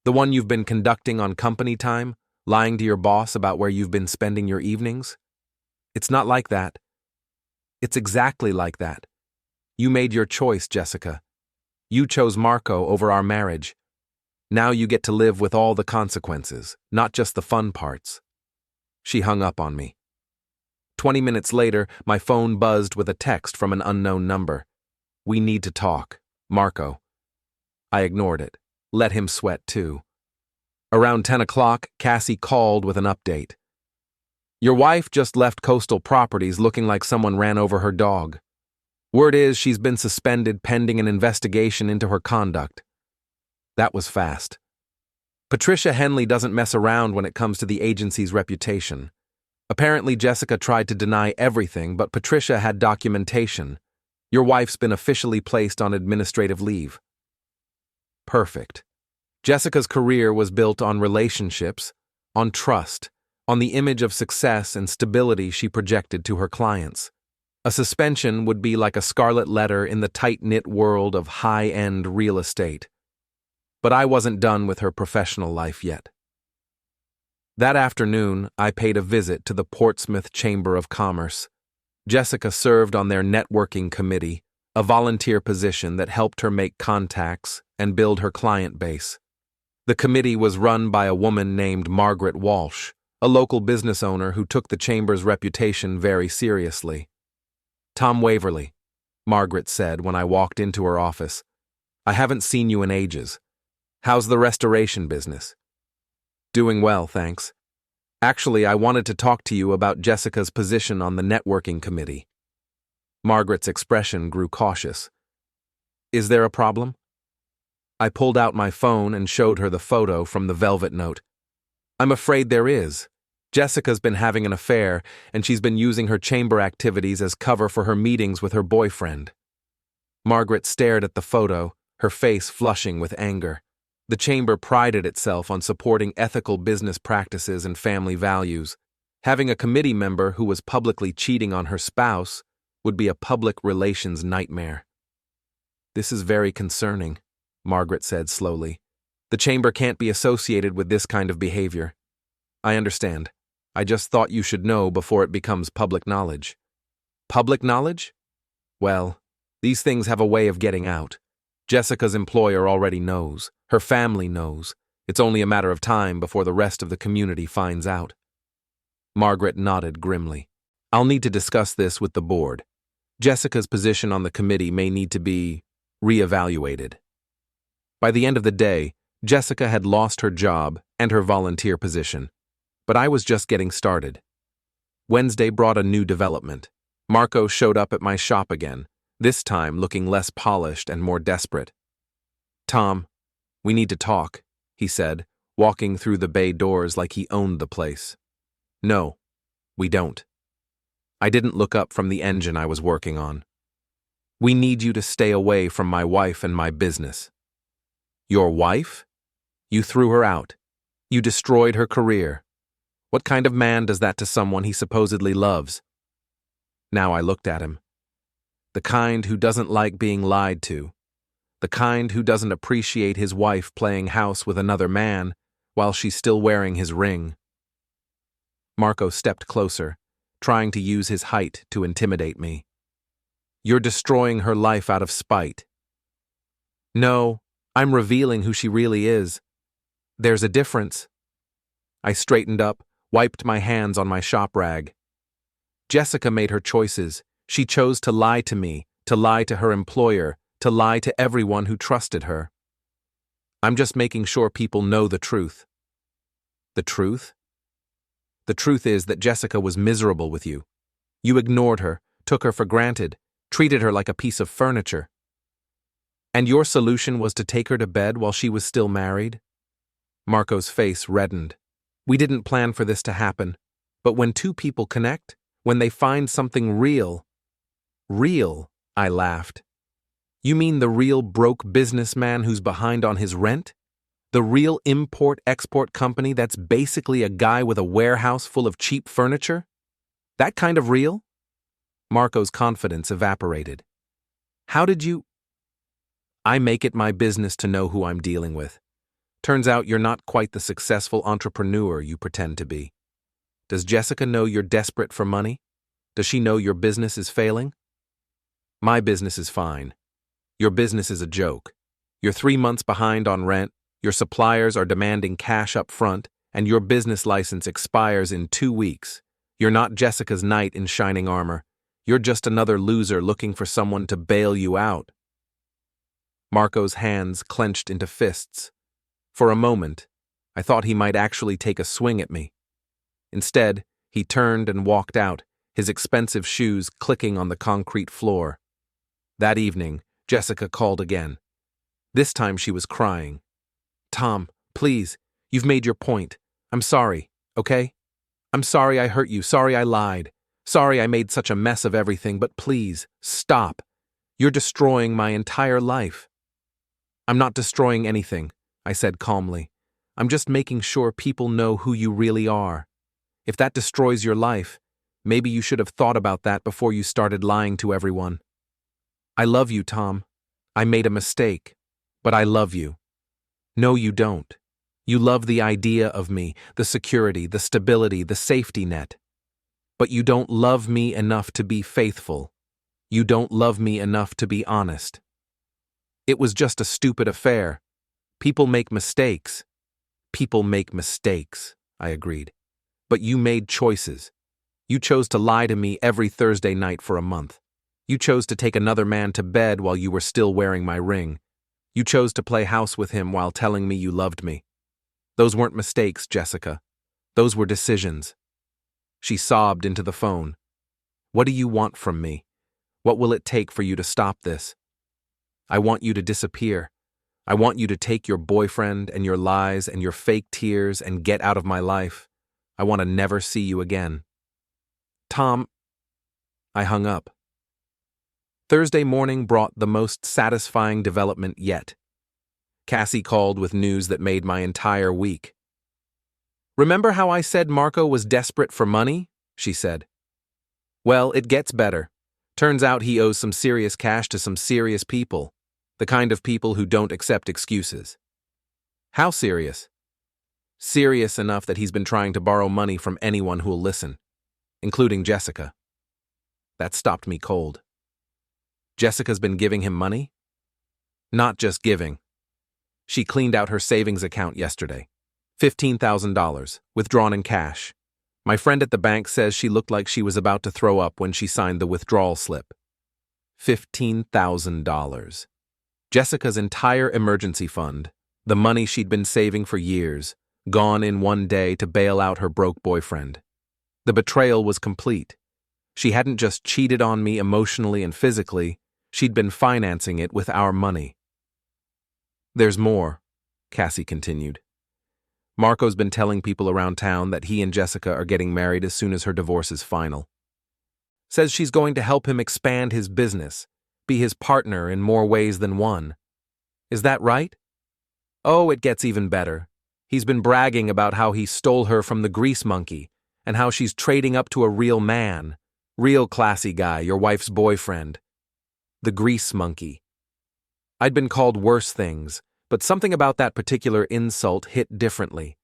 The one you've been conducting on company time, lying to your boss about where you've been spending your evenings? It's not like that. It's exactly like that. You made your choice, Jessica. You chose Marco over our marriage. Now you get to live with all the consequences, not just the fun parts. She hung up on me. 20 minutes later, my phone buzzed with a text from an unknown number. We need to talk. Marco. I ignored it. Let him sweat too. Around 10 o'clock, Cassie called with an update. Your wife just left Coastal Properties looking like someone ran over her dog. Word is she's been suspended pending an investigation into her conduct. That was fast. Patricia Henley doesn't mess around when it comes to the agency's reputation. Apparently Jessica tried to deny everything, but Patricia had documentation. Your wife's been officially placed on administrative leave. Perfect. Jessica's career was built on relationships, on trust, on the image of success and stability she projected to her clients. A suspension would be like a scarlet letter in the tight-knit world of high-end real estate. But I wasn't done with her professional life yet. That afternoon, I paid a visit to the Portsmouth Chamber of Commerce. Jessica served on their networking committee, a volunteer position that helped her make contacts and build her client base. The committee was run by a woman named Margaret Walsh, a local business owner who took the chamber's reputation very seriously. Tom Waverly, Margaret said when I walked into her office. I haven't seen you in ages. How's the restoration business? Doing well, thanks. Actually, I wanted to talk to you about Jessica's position on the networking committee. Margaret's expression grew cautious. Is there a problem? I pulled out my phone and showed her the photo from the velvet note. I'm afraid there is. Jessica's been having an affair, and she's been using her chamber activities as cover for her meetings with her boyfriend. Margaret stared at the photo, her face flushing with anger. The chamber prided itself on supporting ethical business practices and family values. Having a committee member who was publicly cheating on her spouse would be a public relations nightmare. This is very concerning, Margaret said slowly. The chamber can't be associated with this kind of behavior. I understand. I just thought you should know before it becomes public knowledge. Public knowledge? Well, these things have a way of getting out. Jessica's employer already knows. Her family knows. It's only a matter of time before the rest of the community finds out. Margaret nodded grimly. I'll need to discuss this with the board. Jessica's position on the committee may need to be reevaluated. By the end of the day, Jessica had lost her job and her volunteer position. But I was just getting started. Wednesday brought a new development. Marco showed up at my shop again, this time looking less polished and more desperate. Tom, we need to talk, he said, walking through the bay doors like he owned the place. No, we don't. I didn't look up from the engine I was working on. We need you to stay away from my wife and my business. Your wife? You threw her out. You destroyed her career. What kind of man does that to someone he supposedly loves? Now I looked at him. The kind who doesn't like being lied to. The kind who doesn't appreciate his wife playing house with another man while she's still wearing his ring. Marco stepped closer, trying to use his height to intimidate me. You're destroying her life out of spite. No, I'm revealing who she really is. There's a difference. I straightened up, wiped my hands on my shop rag. Jessica made her choices. She chose to lie to me, to lie to her employer, to lie to everyone who trusted her. I'm just making sure people know the truth. The truth? The truth is that Jessica was miserable with you. You ignored her, took her for granted, treated her like a piece of furniture. And your solution was to take her to bed while she was still married? Marco's face reddened. We didn't plan for this to happen, but when two people connect, when they find something real, Real, I laughed. You mean the real broke businessman who's behind on his rent? The real import-export company that's basically a guy with a warehouse full of cheap furniture? That kind of real? Marco's confidence evaporated. How did you? I make it my business to know who I'm dealing with. Turns out you're not quite the successful entrepreneur you pretend to be. Does Jessica know you're desperate for money? Does she know your business is failing? My business is fine. Your business is a joke. You're 3 months behind on rent, your suppliers are demanding cash up front, and your business license expires in 2 weeks. You're not Jessica's knight in shining armor. You're just another loser looking for someone to bail you out. Marco's hands clenched into fists. For a moment, I thought he might actually take a swing at me. Instead, he turned and walked out, his expensive shoes clicking on the concrete floor. That evening, Jessica called again. This time she was crying. Tom, please, you've made your point. I'm sorry, okay? I'm sorry I hurt you, sorry I lied. Sorry I made such a mess of everything, but please, stop. You're destroying my entire life. I'm not destroying anything, I said calmly. I'm just making sure people know who you really are. If that destroys your life, maybe you should have thought about that before you started lying to everyone. I love you, Tom. I made a mistake, but I love you. No, you don't. You love the idea of me, the security, the stability, the safety net. But you don't love me enough to be faithful. You don't love me enough to be honest. It was just a stupid affair. People make mistakes. People make mistakes, I agreed. But you made choices. You chose to lie to me every Thursday night for a month. You chose to take another man to bed while you were still wearing my ring. You chose to play house with him while telling me you loved me. Those weren't mistakes, Jessica. Those were decisions. She sobbed into the phone. What do you want from me? What will it take for you to stop this? I want you to disappear. I want you to take your boyfriend and your lies and your fake tears and get out of my life. I want to never see you again. Tom, I hung up. Thursday morning brought the most satisfying development yet. Cassie called with news that made my entire week. Remember how I said Marco was desperate for money? She said. Well, it gets better. Turns out he owes some serious cash to some serious people, the kind of people who don't accept excuses. How serious? Serious enough that he's been trying to borrow money from anyone who'll listen, including Jessica. That stopped me cold. Jessica's been giving him money? Not just giving. She cleaned out her savings account yesterday. $15,000, withdrawn in cash. My friend at the bank says she looked like she was about to throw up when she signed the withdrawal slip. $15,000. Jessica's entire emergency fund, the money she'd been saving for years, gone in one day to bail out her broke boyfriend. The betrayal was complete. She hadn't just cheated on me emotionally and physically, she'd been financing it with our money. There's more, Cassie continued. Marco's been telling people around town that he and Jessica are getting married as soon as her divorce is final. Says she's going to help him expand his business, be his partner in more ways than one. Is that right? Oh, it gets even better. He's been bragging about how he stole her from the grease monkey and how she's trading up to a real man, real classy guy, your wife's boyfriend. The grease monkey. I'd been called worse things, but something about that particular insult hit differently.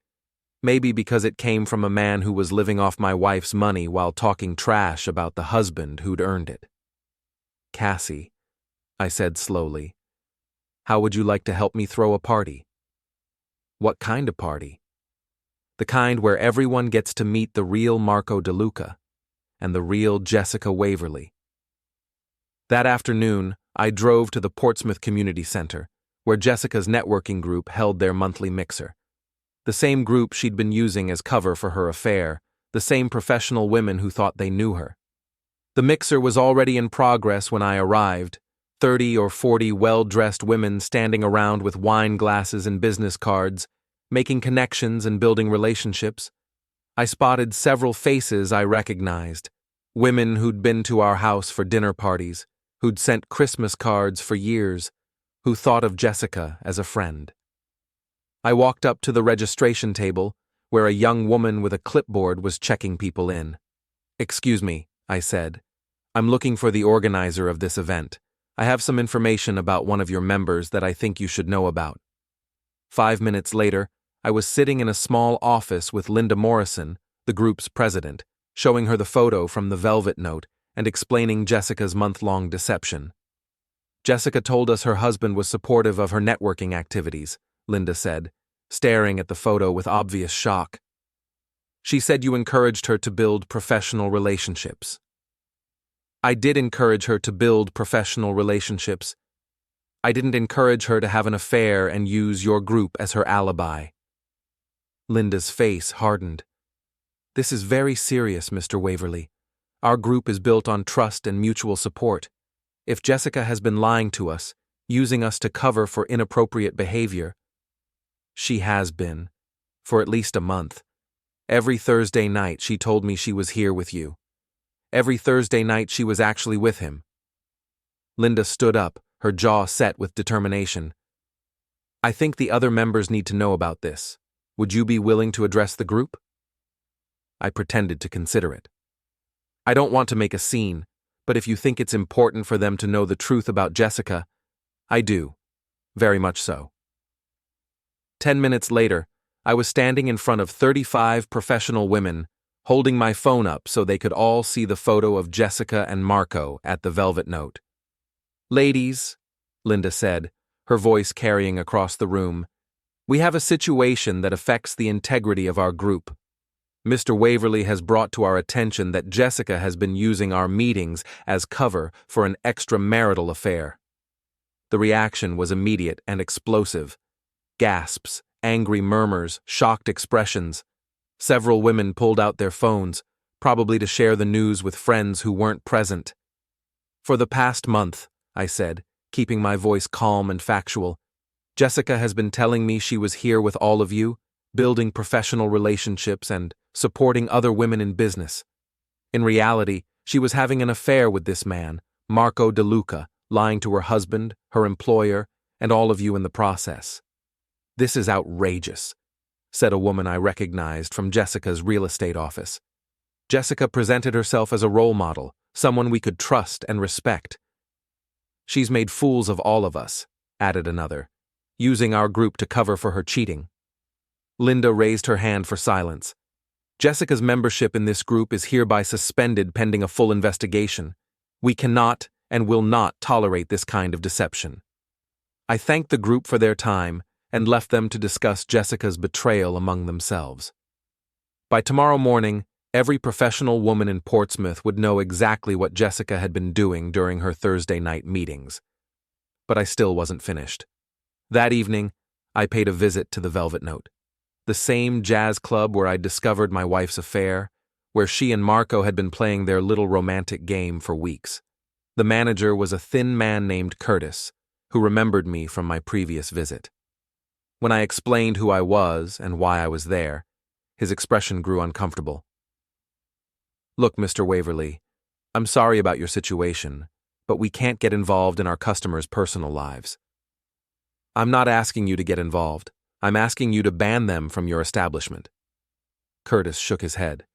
Maybe because it came from a man who was living off my wife's money while talking trash about the husband who'd earned it. Cassie, I said slowly, how would you like to help me throw a party? What kind of party? The kind where everyone gets to meet the real Marco DeLuca and the real Jessica Waverly. That afternoon, I drove to the Portsmouth Community Center, where Jessica's networking group held their monthly mixer. The same group she'd been using as cover for her affair, the same professional women who thought they knew her. The mixer was already in progress when I arrived, 30 or 40 well-dressed women standing around with wine glasses and business cards, making connections and building relationships. I spotted several faces I recognized, Women who'd been to our house for dinner parties, who'd sent Christmas cards for years, who thought of Jessica as a friend. I walked up to the registration table, where a young woman with a clipboard was checking people in. "Excuse me," I said. "I'm looking for the organizer of this event. I have some information about one of your members that I think you should know about." 5 minutes later, I was sitting in a small office with Linda Morrison, the group's president, showing her the photo from the Velvet Note and explaining Jessica's month-long deception. "Jessica told us her husband was supportive of her networking activities," Linda said, staring at the photo with obvious shock. "She said you encouraged her to build professional relationships." "I did encourage her to build professional relationships. I didn't encourage her to have an affair and use your group as her alibi." Linda's face hardened. "This is very serious, Mr. Waverly. Our group is built on trust and mutual support. If Jessica has been lying to us, using us to cover for inappropriate behavior—" "She has been, for at least a month. Every Thursday night she told me she was here with you. Every Thursday night she was actually with him." Linda stood up, her jaw set with determination. "I think the other members need to know about this. Would you be willing to address the group?" I pretended to consider it. "I don't want to make a scene, but if you think it's important for them to know the truth about Jessica, I do. Very much so." 10 minutes later, I was standing in front of 35 professional women, holding my phone up so they could all see the photo of Jessica and Marco at the Velvet Note. "Ladies," Linda said, her voice carrying across the room, "we have a situation that affects the integrity of our group. Mr. Waverly has brought to our attention that Jessica has been using our meetings as cover for an extramarital affair." The reaction was immediate and explosive. Gasps, angry murmurs, shocked expressions. Several women pulled out their phones, probably to share the news with friends who weren't present. "For the past month," I said, keeping my voice calm and factual, "Jessica has been telling me she was here with all of you, building professional relationships and supporting other women in business. In reality, she was having an affair with this man, Marco De Luca, lying to her husband, her employer, and all of you in the process." "This is outrageous," said a woman I recognized from Jessica's real estate office. "Jessica presented herself as a role model, someone we could trust and respect." "She's made fools of all of us," added another, "using our group to cover for her cheating." Linda raised her hand for silence. "Jessica's membership in this group is hereby suspended pending a full investigation. We cannot and will not tolerate this kind of deception." I thanked the group for their time and left them to discuss Jessica's betrayal among themselves. By tomorrow morning, every professional woman in Portsmouth would know exactly what Jessica had been doing during her Thursday night meetings. But I still wasn't finished. That evening, I paid a visit to the Velvet Note, the same jazz club where I'd discovered my wife's affair, where she and Marco had been playing their little romantic game for weeks. The manager was a thin man named Curtis, who remembered me from my previous visit. When I explained who I was and why I was there, his expression grew uncomfortable. "Look, Mr. Waverly, I'm sorry about your situation, but we can't get involved in our customers' personal lives." "I'm not asking you to get involved. I'm asking you to ban them from your establishment." Curtis shook his head.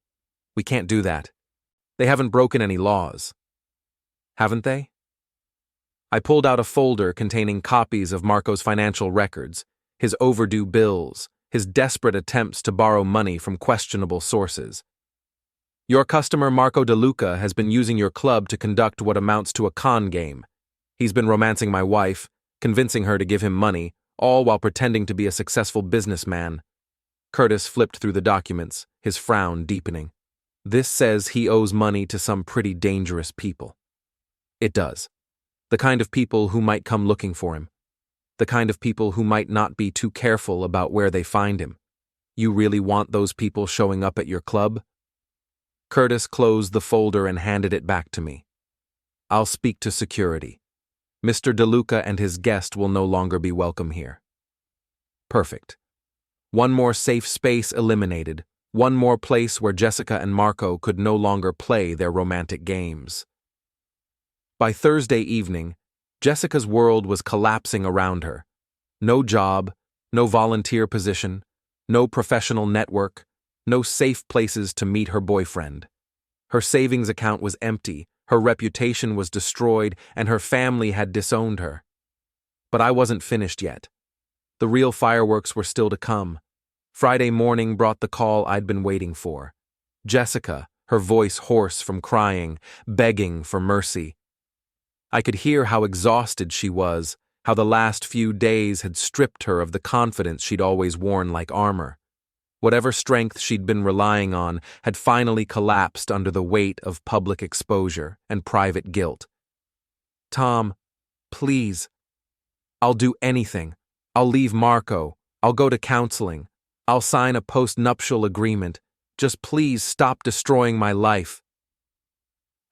"We can't do that. They haven't broken any laws." "Haven't they?" I pulled out a folder containing copies of Marco's financial records, his overdue bills, his desperate attempts to borrow money from questionable sources. "Your customer Marco De Luca has been using your club to conduct what amounts to a con game. He's been romancing my wife, convincing her to give him money, all while pretending to be a successful businessman." Curtis flipped through the documents, his frown deepening. "This says he owes money to some pretty dangerous people." "It does. The kind of people who might come looking for him. The kind of people who might not be too careful about where they find him. You really want those people showing up at your club?" Curtis closed the folder and handed it back to me. "I'll speak to security. Mr. De Luca and his guest will no longer be welcome here." Perfect. One more safe space eliminated, One more place where Jessica and Marco could no longer play their romantic games. By Thursday evening, Jessica's world was collapsing around her. No job, no volunteer position, no professional network, no safe places to meet her boyfriend. Her savings account was empty, her reputation was destroyed, and her family had disowned her. But I wasn't finished yet. The real fireworks were still to come. Friday morning brought the call I'd been waiting for. Jessica, her voice hoarse from crying, begging for mercy. I could hear how exhausted she was, how the last few days had stripped her of the confidence she'd always worn like armor. Whatever strength she'd been relying on had finally collapsed under the weight of public exposure and private guilt. "Tom, please. I'll do anything. I'll leave Marco. I'll go to counseling. I'll sign a post-nuptial agreement. Just please stop destroying my life."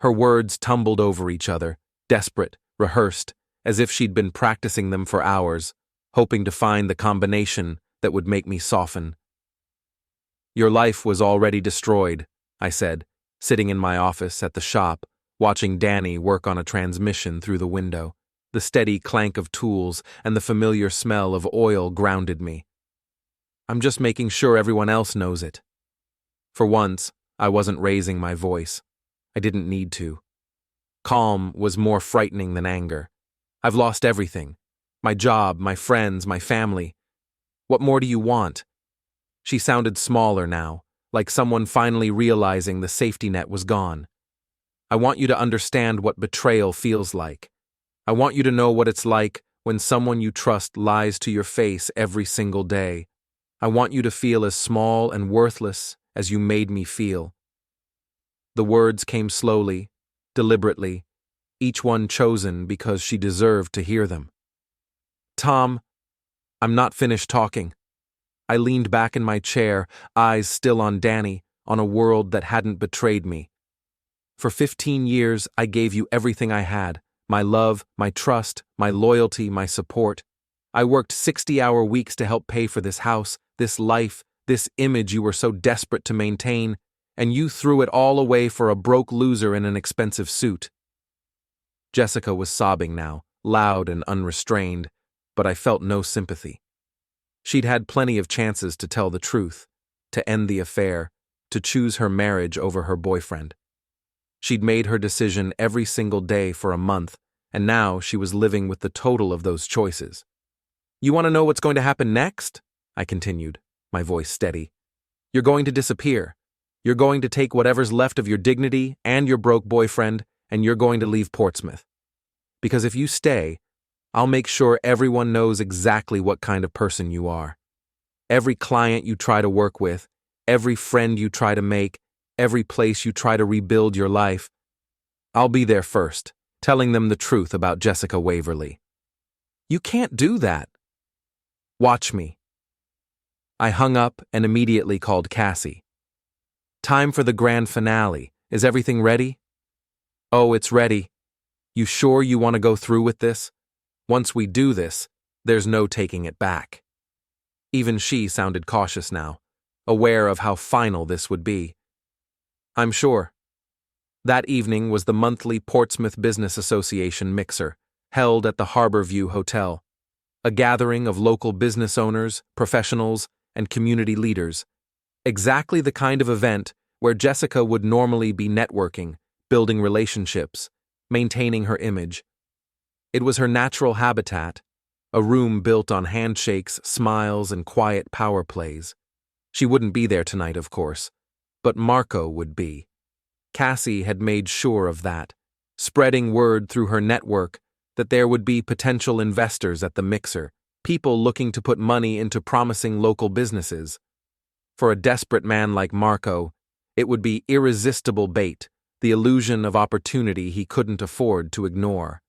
Her words tumbled over each other, desperate, rehearsed, as if she'd been practicing them for hours, hoping to find the combination that would make me soften. "Your life was already destroyed," I said, sitting in my office at the shop, watching Danny work on a transmission through the window. The steady clank of tools and the familiar smell of oil grounded me. "I'm just making sure everyone else knows it." For once, I wasn't raising my voice. I didn't need to. Calm was more frightening than anger. "I've lost everything. My job, my friends, my family. What more do you want?" She sounded smaller now, like someone finally realizing the safety net was gone. "I want you to understand what betrayal feels like. I want you to know what it's like when someone you trust lies to your face every single day. I want you to feel as small and worthless as you made me feel." The words came slowly, deliberately, each one chosen because she deserved to hear them. "Tom, I'm not finished talking." I leaned back in my chair, eyes still on Danny, on a world that hadn't betrayed me. "For 15 years, I gave you everything I had. My love, my trust, my loyalty, my support. I worked 60-hour weeks to help pay for this house, this life, this image you were so desperate to maintain, and you threw it all away for a broke loser in an expensive suit." Jessica was sobbing now, loud and unrestrained, but I felt no sympathy. She'd had plenty of chances to tell the truth, to end the affair, to choose her marriage over her boyfriend. She'd made her decision every single day for a month, and now she was living with the total of those choices. "You want to know what's going to happen next?" I continued, my voice steady. "You're going to disappear. You're going to take whatever's left of your dignity and your broke boyfriend, and you're going to leave Portsmouth. Because if you stay, I'll make sure everyone knows exactly what kind of person you are. Every client you try to work with, every friend you try to make, every place you try to rebuild your life, I'll be there first, telling them the truth about Jessica Waverly." "You can't do that." "Watch me." I hung up and immediately called Cassie. "Time for the grand finale. Is everything ready?" "Oh, it's ready. You sure you want to go through with this? Once we do this, there's no taking it back." Even she sounded cautious now, aware of how final this would be. "I'm sure." That evening was the monthly Portsmouth Business Association mixer, held at the Harborview Hotel. A gathering of local business owners, professionals, and community leaders. Exactly the kind of event where Jessica would normally be networking, building relationships, maintaining her image. It was her natural habitat, a room built on handshakes, smiles, and quiet power plays. She wouldn't be there tonight, of course, but Marco would be. Cassie had made sure of that, spreading word through her network that there would be potential investors at the mixer, people looking to put money into promising local businesses. For a desperate man like Marco, it would be irresistible bait, the illusion of opportunity he couldn't afford to ignore.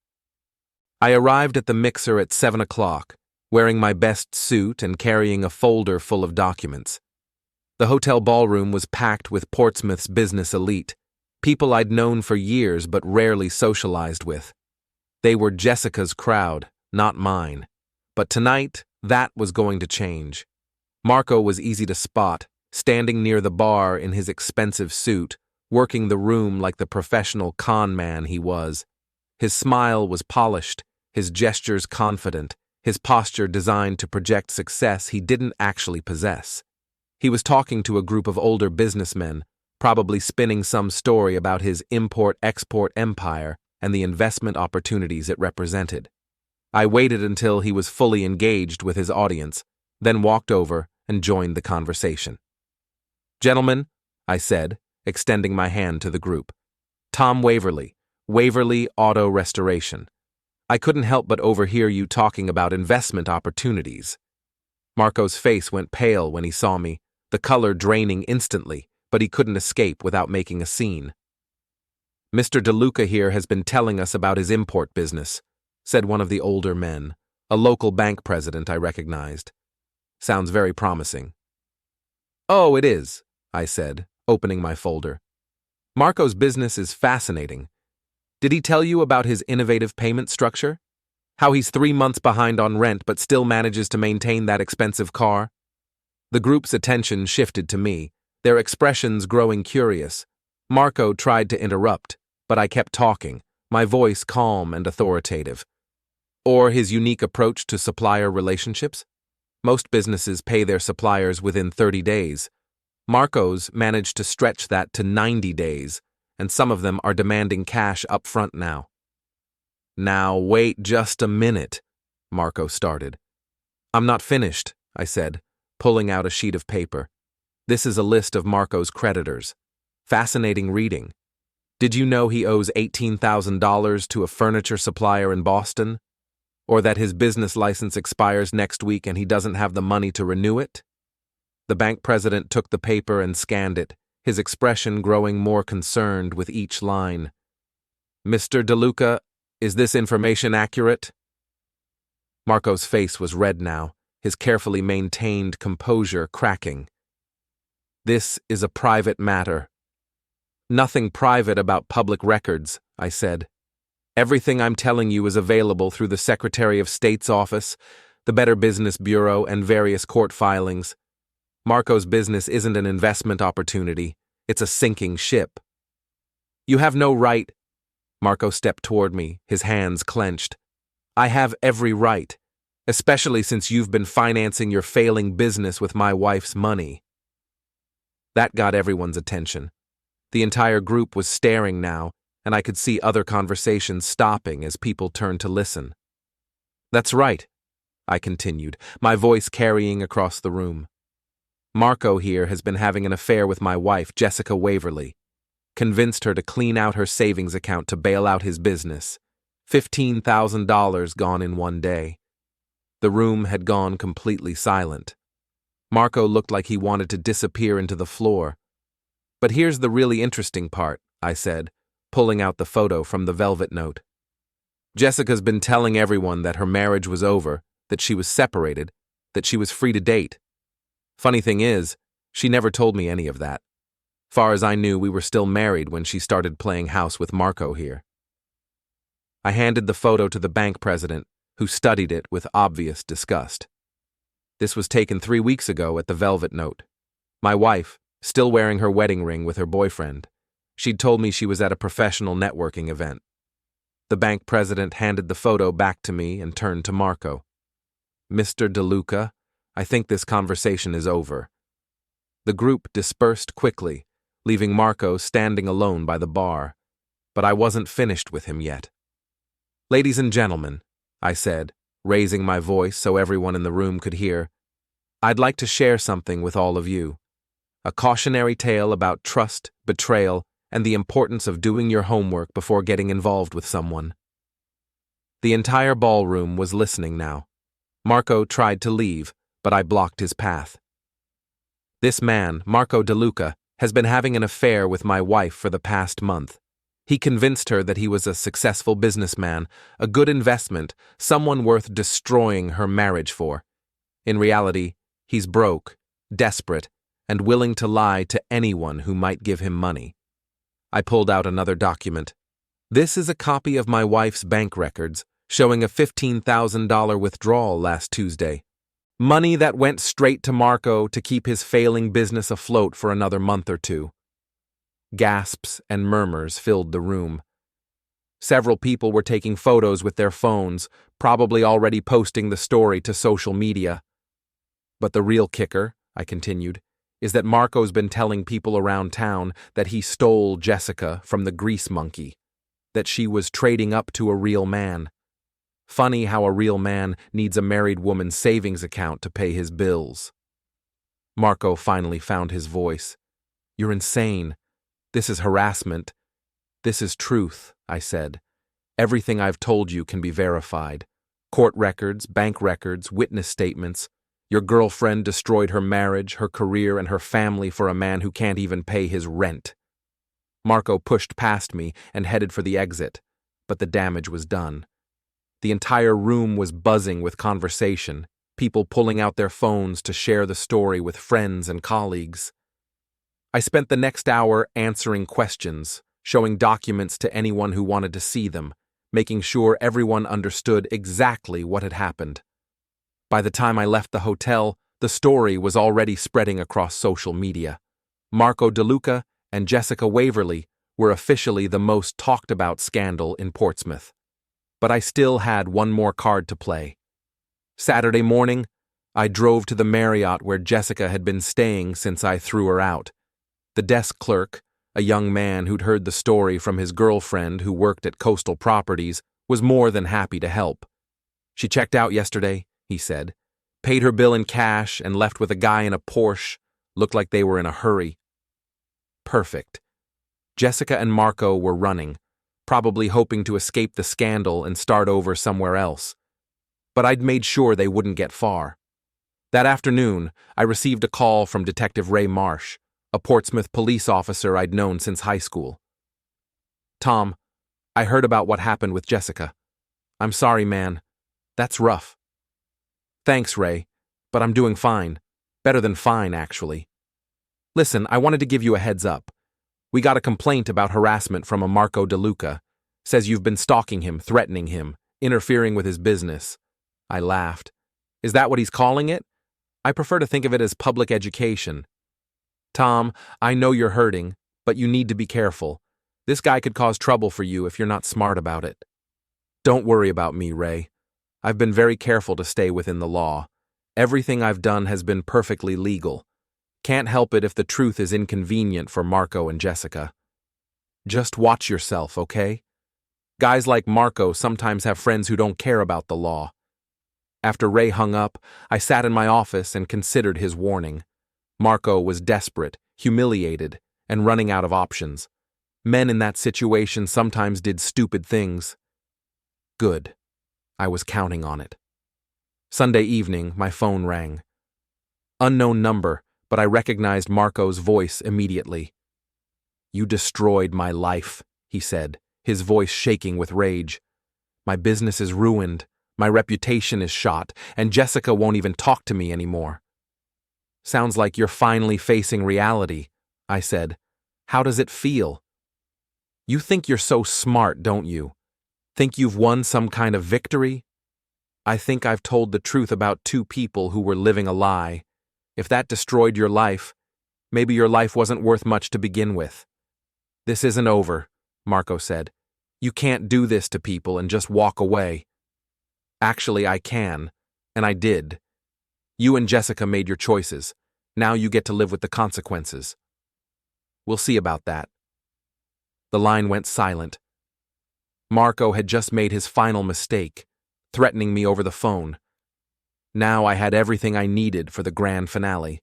I arrived at the mixer at 7 o'clock, wearing my best suit and carrying a folder full of documents. The hotel ballroom was packed with Portsmouth's business elite, people I'd known for years but rarely socialized with. They were Jessica's crowd, not mine. But tonight, that was going to change. Marco was easy to spot, standing near the bar in his expensive suit, working the room like the professional con man he was. His smile was polished, his gestures confident, his posture designed to project success he didn't actually possess. He was talking to a group of older businessmen, probably spinning some story about his import-export empire and the investment opportunities it represented. I waited until he was fully engaged with his audience, then walked over and joined the conversation. "Gentlemen," I said, extending my hand to the group. "Tom Waverly, Waverly Auto Restoration. I couldn't help but overhear you talking about investment opportunities." Marco's face went pale when he saw me, the color draining instantly, but he couldn't escape without making a scene. "Mr. DeLuca here has been telling us about his import business," said one of the older men, a local bank president I recognized. "Sounds very promising." "Oh, it is," I said, opening my folder. "Marco's business is fascinating. Did he tell you about his innovative payment structure? How he's 3 months behind on rent but still manages to maintain that expensive car?" The group's attention shifted to me, their expressions growing curious. Marco tried to interrupt, but I kept talking, my voice calm and authoritative. "Or his unique approach to supplier relationships? Most businesses pay their suppliers within 30 days. Marco's managed to stretch that to 90 days, and some of them are demanding cash up front now." "Now wait just a minute," Marco started. "I'm not finished," I said, pulling out a sheet of paper. "This is a list of Marco's creditors. Fascinating reading. Did you know he owes $18,000 to a furniture supplier in Boston? Or that his business license expires next week and he doesn't have the money to renew it?" The bank president took the paper and scanned it, his expression growing more concerned with each line. "Mr. DeLuca, is this information accurate?" Marco's face was red now, his carefully maintained composure cracking. "This is a private matter." "Nothing private about public records," I said. "Everything I'm telling you is available through the Secretary of State's office, the Better Business Bureau, and various court filings. Marco's business isn't an investment opportunity, it's a sinking ship." "You have no right." Marco stepped toward me, his hands clenched. "I have every right, especially since you've been financing your failing business with my wife's money." That got everyone's attention. The entire group was staring now, and I could see other conversations stopping as people turned to listen. "That's right," I continued, my voice carrying across the room. "Marco here has been having an affair with my wife, Jessica Waverly. Convinced her to clean out her savings account to bail out his business. $15,000 gone in one day." The room had gone completely silent. Marco looked like he wanted to disappear into the floor. "But here's the really interesting part," I said, pulling out the photo from the velvet note. "Jessica's been telling everyone that her marriage was over, that she was separated, that she was free to date. Funny thing is, she never told me any of that. Far as I knew, we were still married when she started playing house with Marco here." I handed the photo to the bank president, who studied it with obvious disgust. "This was taken 3 weeks ago at the Velvet Note. My wife, still wearing her wedding ring with her boyfriend. She'd told me she was at a professional networking event." The bank president handed the photo back to me and turned to Marco. "Mr. DeLuca, I think this conversation is over." The group dispersed quickly, leaving Marco standing alone by the bar. But I wasn't finished with him yet. "Ladies and gentlemen," I said, raising my voice so everyone in the room could hear, "I'd like to share something with all of you. A cautionary tale about trust, betrayal, and the importance of doing your homework before getting involved with someone." The entire ballroom was listening now. Marco tried to leave, but I blocked his path. "This man, Marco DeLuca, has been having an affair with my wife for the past month. He convinced her that he was a successful businessman, a good investment, someone worth destroying her marriage for. In reality, he's broke, desperate, and willing to lie to anyone who might give him money." I pulled out another document. "This is a copy of my wife's bank records, showing a $15,000 withdrawal last Tuesday. Money that went straight to Marco to keep his failing business afloat for another month or two. Gasps and murmurs filled the room. Several people were taking photos with their phones, probably already posting the story to social media. But the real kicker, I continued, is that Marco's been telling people around town that he stole Jessica from the grease monkey, that she was trading up to a real man. Funny how a real man needs a married woman's savings account to pay his bills. Marco finally found his voice. You're insane. This is harassment. This is truth, I said. Everything I've told you can be verified. Court records, bank records, witness statements. Your girlfriend destroyed her marriage, her career, and her family for a man who can't even pay his rent. Marco pushed past me and headed for the exit, but the damage was done. The entire room was buzzing with conversation, people pulling out their phones to share the story with friends and colleagues. I spent the next hour answering questions, showing documents to anyone who wanted to see them, making sure everyone understood exactly what had happened. By the time I left the hotel, the story was already spreading across social media. Marco DeLuca and Jessica Waverly were officially the most talked about scandal in Portsmouth. But I still had one more card to play. Saturday morning, I drove to the Marriott where Jessica had been staying since I threw her out. The desk clerk, a young man who'd heard the story from his girlfriend who worked at Coastal Properties, was more than happy to help. She checked out yesterday, he said, paid her bill in cash and left with a guy in a Porsche, looked like they were in a hurry. Perfect. Jessica and Marco were running, probably hoping to escape the scandal and start over somewhere else. But I'd made sure they wouldn't get far. That afternoon, I received a call from Detective Ray Marsh, a Portsmouth police officer I'd known since high school. Tom, I heard about what happened with Jessica. I'm sorry, man. That's rough. Thanks, Ray, but I'm doing fine. Better than fine, actually. Listen, I wanted to give you a heads up. We got a complaint about harassment from a Marco DeLuca. Says you've been stalking him, threatening him, interfering with his business. I laughed. Is that what he's calling it? I prefer to think of it as public education. Tom, I know you're hurting, but you need to be careful. This guy could cause trouble for you if you're not smart about it. Don't worry about me, Ray. I've been very careful to stay within the law. Everything I've done has been perfectly legal. Can't help it if the truth is inconvenient for Marco and Jessica. Just watch yourself, okay? Guys like Marco sometimes have friends who don't care about the law. After Ray hung up, I sat in my office and considered his warning. Marco was desperate, humiliated, and running out of options. Men in that situation sometimes did stupid things. Good. I was counting on it. Sunday evening, my phone rang. Unknown number, but I recognized Marco's voice immediately. You destroyed my life, he said, his voice shaking with rage. My business is ruined, my reputation is shot, and Jessica won't even talk to me anymore. Sounds like you're finally facing reality, I said. How does it feel? You think you're so smart, don't you? Think you've won some kind of victory? I think I've told the truth about two people who were living a lie. If that destroyed your life, maybe your life wasn't worth much to begin with. This isn't over, Marco said. You can't do this to people and just walk away. Actually, I can, and I did. You and Jessica made your choices. Now you get to live with the consequences. We'll see about that. The line went silent. Marco had just made his final mistake, threatening me over the phone. Now I had everything I needed for the grand finale.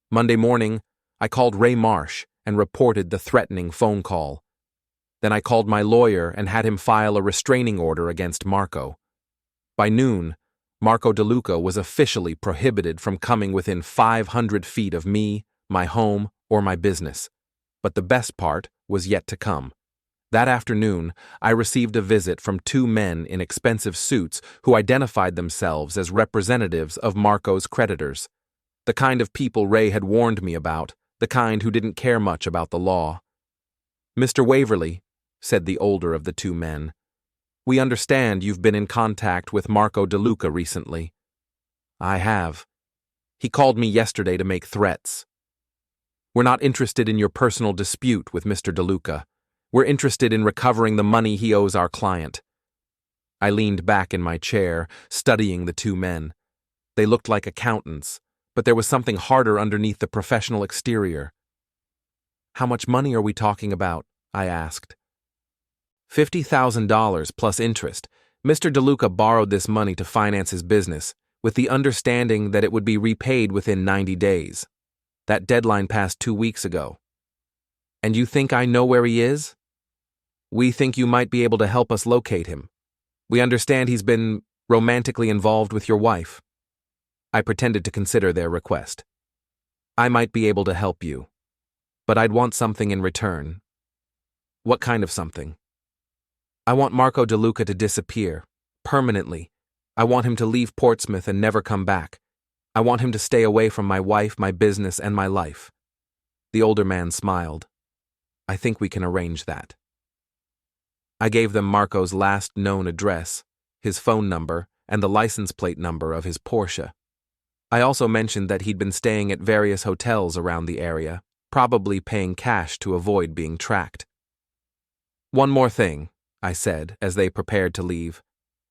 Monday morning, I called Ray Marsh and reported the threatening phone call. Then I called my lawyer and had him file a restraining order against Marco. By noon, Marco DeLuca was officially prohibited from coming within 500 feet of me, my home, or my business. But the best part was yet to come. That afternoon, I received a visit from two men in expensive suits who identified themselves as representatives of Marco's creditors. The kind of people Ray had warned me about, the kind who didn't care much about the law. Mr. Waverly, said the older of the two men, we understand you've been in contact with Marco DeLuca recently. I have. He called me yesterday to make threats. We're not interested in your personal dispute with Mr. DeLuca. We're interested in recovering the money he owes our client. I leaned back in my chair, studying the two men. They looked like accountants, but there was something harder underneath the professional exterior. How much money are we talking about? I asked. $50,000 plus interest. Mr. DeLuca borrowed this money to finance his business, with the understanding that it would be repaid within 90 days. That deadline passed 2 weeks ago. And you think I know where he is? We think you might be able to help us locate him. We understand he's been romantically involved with your wife. I pretended to consider their request. I might be able to help you, but I'd want something in return. What kind of something? I want Marco DeLuca to disappear, permanently. I want him to leave Portsmouth and never come back. I want him to stay away from my wife, my business, and my life. The older man smiled. I think we can arrange that. I gave them Marco's last known address, his phone number, and the license plate number of his Porsche. I also mentioned that he'd been staying at various hotels around the area, probably paying cash to avoid being tracked. One more thing, I said, as they prepared to leave.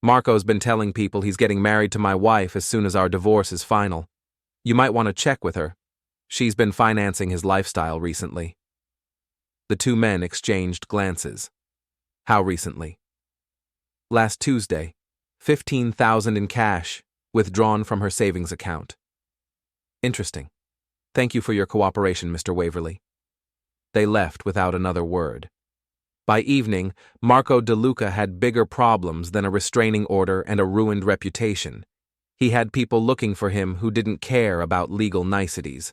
Marco's been telling people he's getting married to my wife as soon as our divorce is final. You might want to check with her. She's been financing his lifestyle recently. The two men exchanged glances. How recently? Last Tuesday, $15,000 in cash, withdrawn from her savings account. Interesting. Thank you for your cooperation, Mr. Waverly. They left without another word. By evening, Marco DeLuca had bigger problems than a restraining order and a ruined reputation. He had people looking for him who didn't care about legal niceties.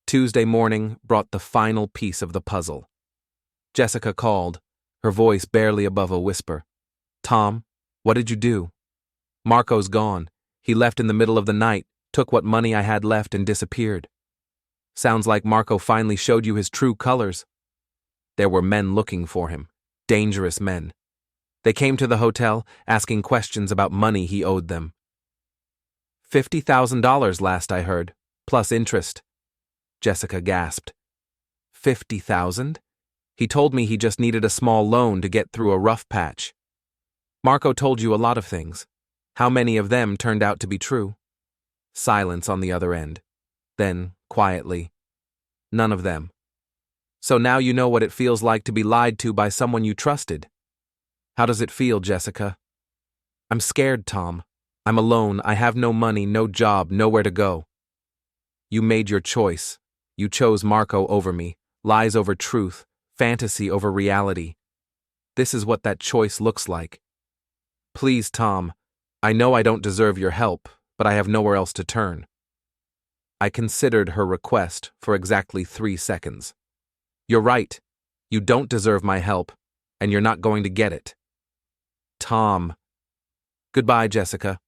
Tuesday morning brought the final piece of the puzzle. Jessica called, her voice barely above a whisper. Tom, what did you do? Marco's gone. He left in the middle of the night, took what money I had left and disappeared. Sounds like Marco finally showed you his true colors. There were men looking for him, dangerous men. They came to the hotel, asking questions about money he owed them. $50,000 last I heard, plus interest. Jessica gasped. 50,000? He told me he just needed a small loan to get through a rough patch. Marco told you a lot of things. How many of them turned out to be true? Silence on the other end. Then, quietly, none of them. So now you know what it feels like to be lied to by someone you trusted. How does it feel, Jessica? I'm scared, Tom. I'm alone. I have no money, no job, nowhere to go. You made your choice. You chose Marco over me, lies over truth, fantasy over reality. This is what that choice looks like. Please, Tom, I know I don't deserve your help, but I have nowhere else to turn. I considered her request for exactly 3 seconds. You're right. You don't deserve my help, and you're not going to get it. Tom. Goodbye, Jessica.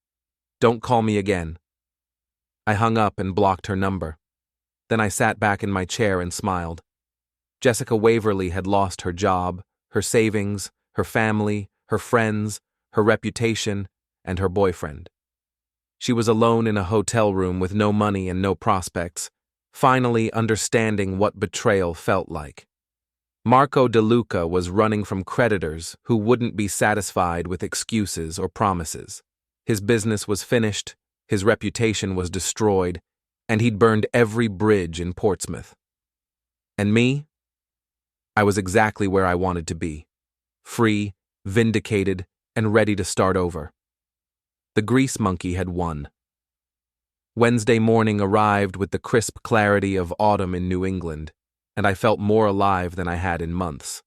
Don't call me again. I hung up and blocked her number. Then I sat back in my chair and smiled. Jessica Waverly had lost her job, her savings, her family, her friends, her reputation, and her boyfriend. She was alone in a hotel room with no money and no prospects, finally understanding what betrayal felt like. Marco DeLuca was running from creditors who wouldn't be satisfied with excuses or promises. His business was finished, his reputation was destroyed, and he'd burned every bridge in Portsmouth. And me? I was exactly where I wanted to be, free, vindicated, and ready to start over. The grease monkey had won. Wednesday morning arrived with the crisp clarity of autumn in New England, and I felt more alive than I had in months.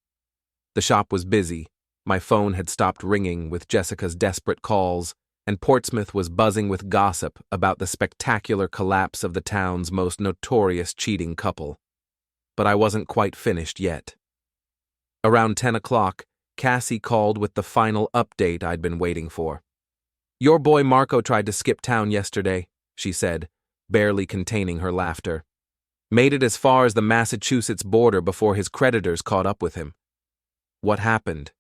The shop was busy, my phone had stopped ringing with Jessica's desperate calls, and Portsmouth was buzzing with gossip about the spectacular collapse of the town's most notorious cheating couple. But I wasn't quite finished yet. Around 10 o'clock, Cassie called with the final update I'd been waiting for. Your boy Marco tried to skip town yesterday, she said, barely containing her laughter. Made it as far as the Massachusetts border before his creditors caught up with him. What happened?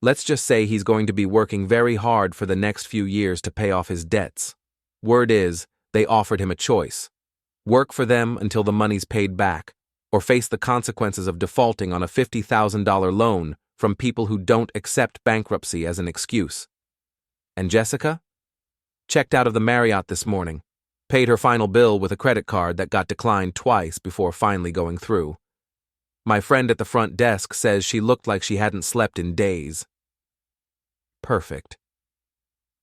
Let's just say he's going to be working very hard for the next few years to pay off his debts. Word is, they offered him a choice. Work for them until the money's paid back, or face the consequences of defaulting on a $50,000 loan from people who don't accept bankruptcy as an excuse. And Jessica? Checked out of the Marriott this morning. Paid her final bill with a credit card that got declined twice before finally going through. My friend at the front desk says she looked like she hadn't slept in days. Perfect.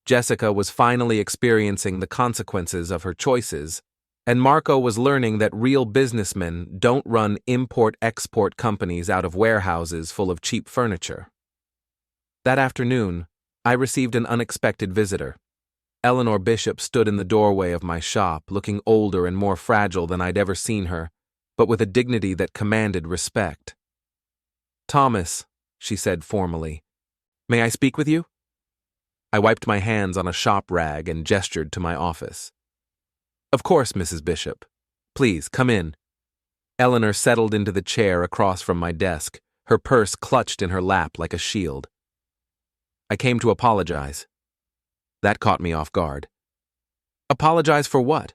Jessica was finally experiencing the consequences of her choices, and Marco was learning that real businessmen don't run import-export companies out of warehouses full of cheap furniture. That afternoon, I received an unexpected visitor. Eleanor Bishop stood in the doorway of my shop, looking older and more fragile than I'd ever seen her, but with a dignity that commanded respect. "Thomas," she said formally, "may I speak with you?" I wiped my hands on a shop rag and gestured to my office. "Of course, Mrs. Bishop. Please, come in." Eleanor settled into the chair across from my desk, her purse clutched in her lap like a shield. "I came to apologize." That caught me off guard. "Apologize for what?"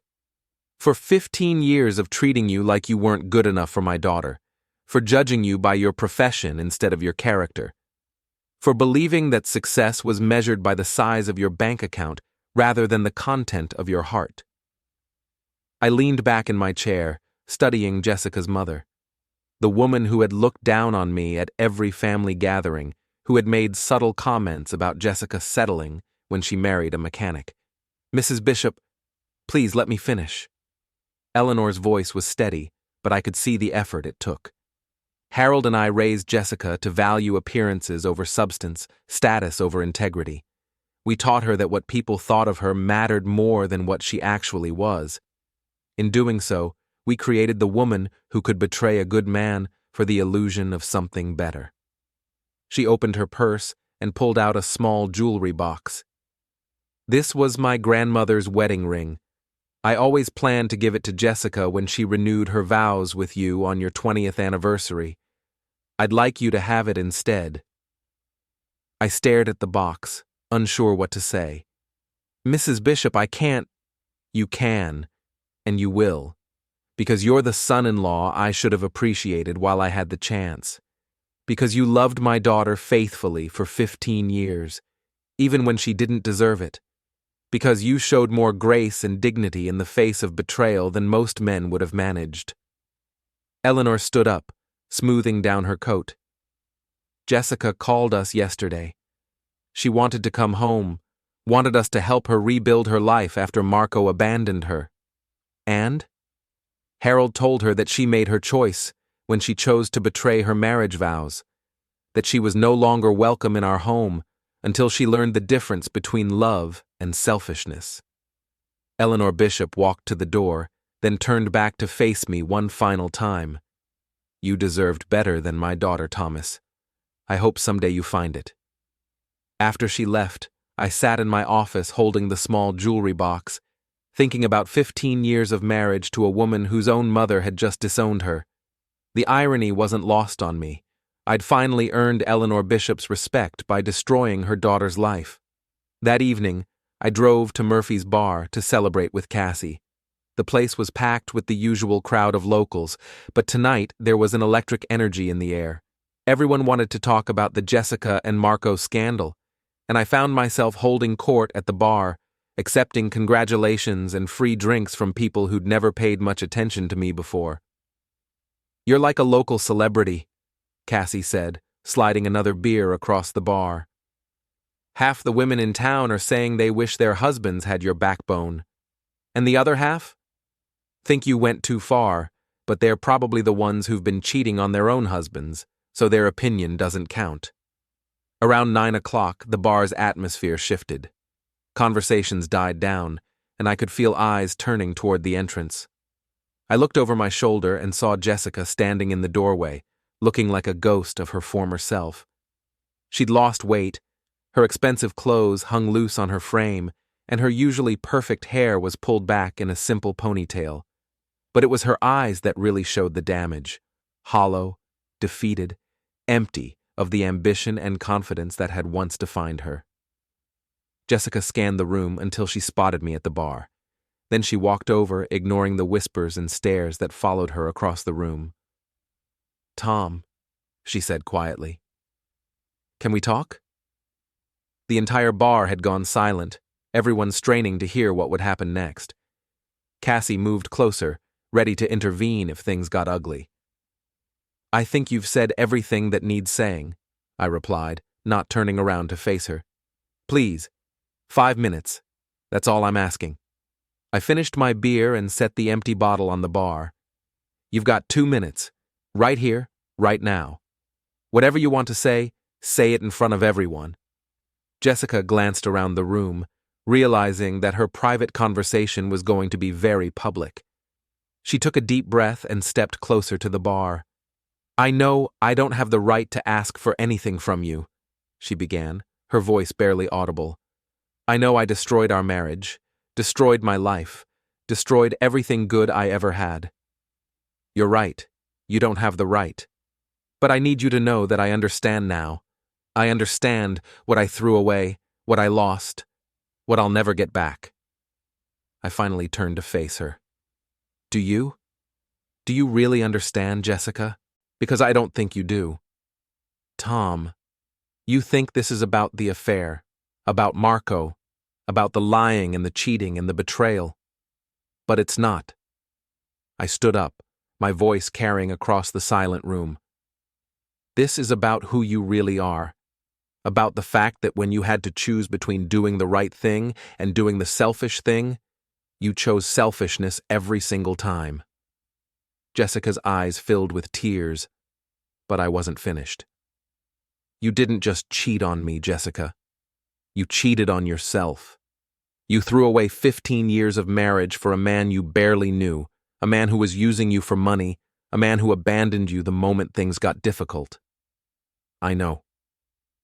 "For 15 years of treating you like you weren't good enough for my daughter, for judging you by your profession instead of your character, for believing that success was measured by the size of your bank account rather than the content of your heart." I leaned back in my chair, studying Jessica's mother, the woman who had looked down on me at every family gathering, who had made subtle comments about Jessica settling when she married a mechanic. "Mrs. Bishop, please let me finish." Eleanor's voice was steady, but I could see the effort it took. Harold and I raised Jessica to value appearances over substance, status over integrity. We taught her that what people thought of her mattered more than what she actually was. In doing so, we created the woman who could betray a good man for the illusion of something better. She opened her purse and pulled out a small jewelry box. "This was my grandmother's wedding ring. I always planned to give it to Jessica when she renewed her vows with you on your 20th anniversary. I'd like you to have it instead." I stared at the box, unsure what to say. "Mrs. Bishop, I can't." "You can, and you will, because you're the son-in-law I should have appreciated while I had the chance. Because you loved my daughter faithfully for 15 years, even when she didn't deserve it. Because you showed more grace and dignity in the face of betrayal than most men would have managed." Eleanor stood up, smoothing down her coat. "Jessica called us yesterday. She wanted to come home, wanted us to help her rebuild her life after Marco abandoned her. And Harold told her that she made her choice when she chose to betray her marriage vows, that she was no longer welcome in our home until she learned the difference between love and selfishness." Eleanor Bishop walked to the door, then turned back to face me one final time. "You deserved better than my daughter, Thomas. I hope someday you find it." After she left, I sat in my office holding the small jewelry box, thinking about 15 years of marriage to a woman whose own mother had just disowned her. The irony wasn't lost on me. I'd finally earned Eleanor Bishop's respect by destroying her daughter's life. That evening, I drove to Murphy's Bar to celebrate with Cassie. The place was packed with the usual crowd of locals, but tonight there was an electric energy in the air. Everyone wanted to talk about the Jessica and Marco scandal, and I found myself holding court at the bar, accepting congratulations and free drinks from people who'd never paid much attention to me before. "You're like a local celebrity," Cassie said, sliding another beer across the bar. "Half the women in town are saying they wish their husbands had your backbone. And the other half? Think you went too far, but they're probably the ones who've been cheating on their own husbands, so their opinion doesn't count." Around 9 o'clock, the bar's atmosphere shifted. Conversations died down, and I could feel eyes turning toward the entrance. I looked over my shoulder and saw Jessica standing in the doorway, looking like a ghost of her former self. She'd lost weight, her expensive clothes hung loose on her frame, and her usually perfect hair was pulled back in a simple ponytail. But it was her eyes that really showed the damage, hollow, defeated, empty of the ambition and confidence that had once defined her. Jessica scanned the room until she spotted me at the bar. Then she walked over, ignoring the whispers and stares that followed her across the room. "Tom," she said quietly. "Can we talk?" The entire bar had gone silent, everyone straining to hear what would happen next. Cassie moved closer, ready to intervene if things got ugly. "I think you've said everything that needs saying," I replied, not turning around to face her. "Please, 5 minutes. That's all I'm asking." I finished my beer and set the empty bottle on the bar. "You've got 2 minutes. Right here, right now. Whatever you want to say it in front of everyone." Jessica glanced around the room, realizing that her private conversation was going to be very public. She took a deep breath and stepped closer to the bar. "I know I don't have the right to ask for anything from you," she began, her voice barely audible. "I know I destroyed our marriage, destroyed my life, destroyed everything good I ever had. You're right, you don't have the right. But I need you to know that I understand now. I understand what I threw away, what I lost, what I'll never get back." I finally turned to face her. Do you really understand, Jessica? Because I don't think you do." "Tom, you think this is about the affair, about Marco, about the lying and the cheating and the betrayal. But it's not." I stood up, my voice carrying across the silent room. "This is about who you really are. About the fact that when you had to choose between doing the right thing and doing the selfish thing, you chose selfishness every single time." Jessica's eyes filled with tears, but I wasn't finished. "You didn't just cheat on me, Jessica. You cheated on yourself. You threw away 15 years of marriage for a man you barely knew, a man who was using you for money, a man who abandoned you the moment things got difficult. I know.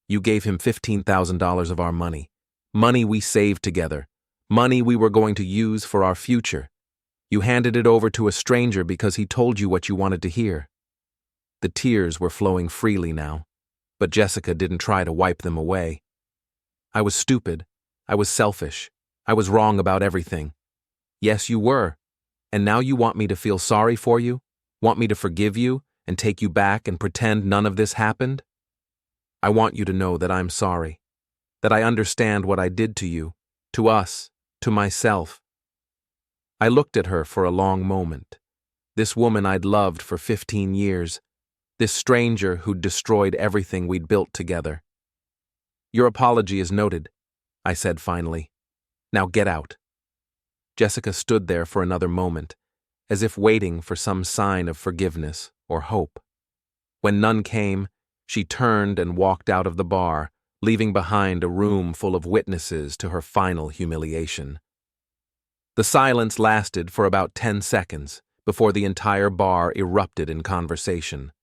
You gave him $15,000 of our money we saved together, money we were going to use for our future. You handed it over to a stranger because he told you what you wanted to hear." The tears were flowing freely now, but Jessica didn't try to wipe them away. "I was stupid. I was selfish. I was wrong about everything." "Yes, you were. And now you want me to feel sorry for you? Want me to forgive you and take you back and pretend none of this happened? I want you to know that I'm sorry, that I understand what I did to you, to us, to myself." I looked at her for a long moment. This woman I'd loved for 15 years, this stranger who'd destroyed everything we'd built together. "Your apology is noted," I said finally. "Now get out." Jessica stood there for another moment, as if waiting for some sign of forgiveness or hope. When none came, she turned and walked out of the bar, leaving behind a room full of witnesses to her final humiliation. The silence lasted for about 10 seconds before the entire bar erupted in conversation.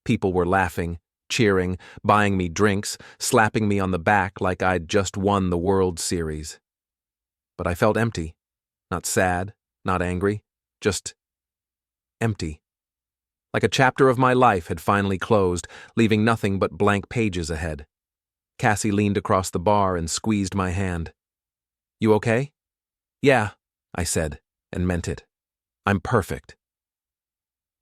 People were laughing, cheering, buying me drinks, slapping me on the back like I'd just won the World Series. But I felt empty, not sad, not angry, just empty. Like a chapter of my life had finally closed, leaving nothing but blank pages ahead. Cassie leaned across the bar and squeezed my hand. "You okay?" "Yeah," I said, and meant it. "I'm perfect."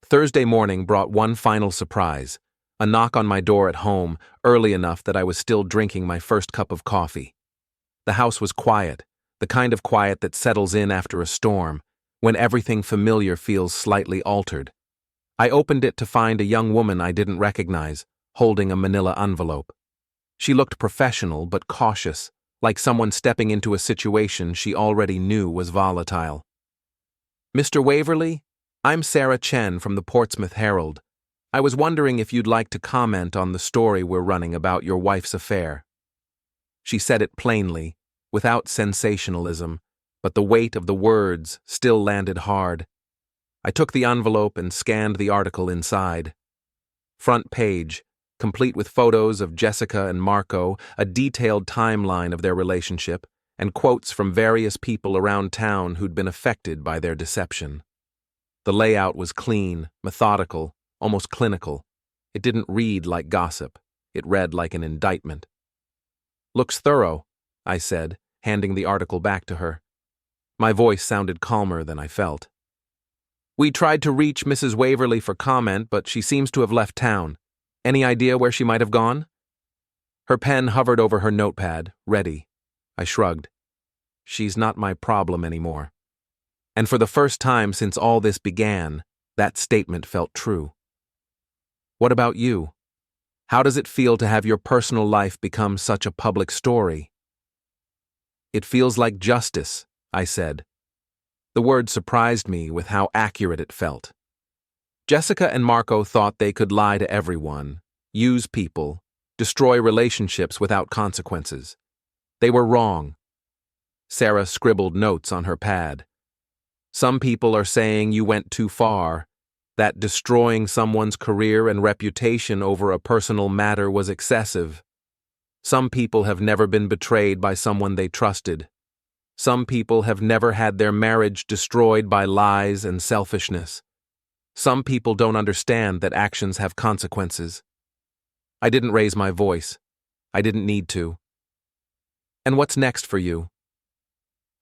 Thursday morning brought one final surprise, a knock on my door at home, early enough that I was still drinking my first cup of coffee. The house was quiet, the kind of quiet that settles in after a storm, when everything familiar feels slightly altered. I opened it to find a young woman I didn't recognize, holding a manila envelope. She looked professional but cautious, like someone stepping into a situation she already knew was volatile. "Mr. Waverly, I'm Sarah Chen from the Portsmouth Herald. I was wondering if you'd like to comment on the story we're running about your wife's affair." She said it plainly, without sensationalism, but the weight of the words still landed hard. I took the envelope and scanned the article inside. Front page, complete with photos of Jessica and Marco, a detailed timeline of their relationship, and quotes from various people around town who'd been affected by their deception. The layout was clean, methodical, almost clinical. It didn't read like gossip. It read like an indictment. "Looks thorough," I said, handing the article back to her. My voice sounded calmer than I felt. We tried to reach Mrs. Waverly for comment, but she seems to have left town. Any idea where she might have gone? Her pen hovered over her notepad, ready. I shrugged. She's not my problem anymore. And for the first time since all this began, that statement felt true. What about you? How does it feel to have your personal life become such a public story? It feels like justice, I said. The word surprised me with how accurate it felt. Jessica and Marco thought they could lie to everyone, use people, destroy relationships without consequences. They were wrong. Sarah scribbled notes on her pad. Some people are saying you went too far, that destroying someone's career and reputation over a personal matter was excessive. Some people have never been betrayed by someone they trusted. Some people have never had their marriage destroyed by lies and selfishness. Some people don't understand that actions have consequences. I didn't raise my voice. I didn't need to. And what's next for you?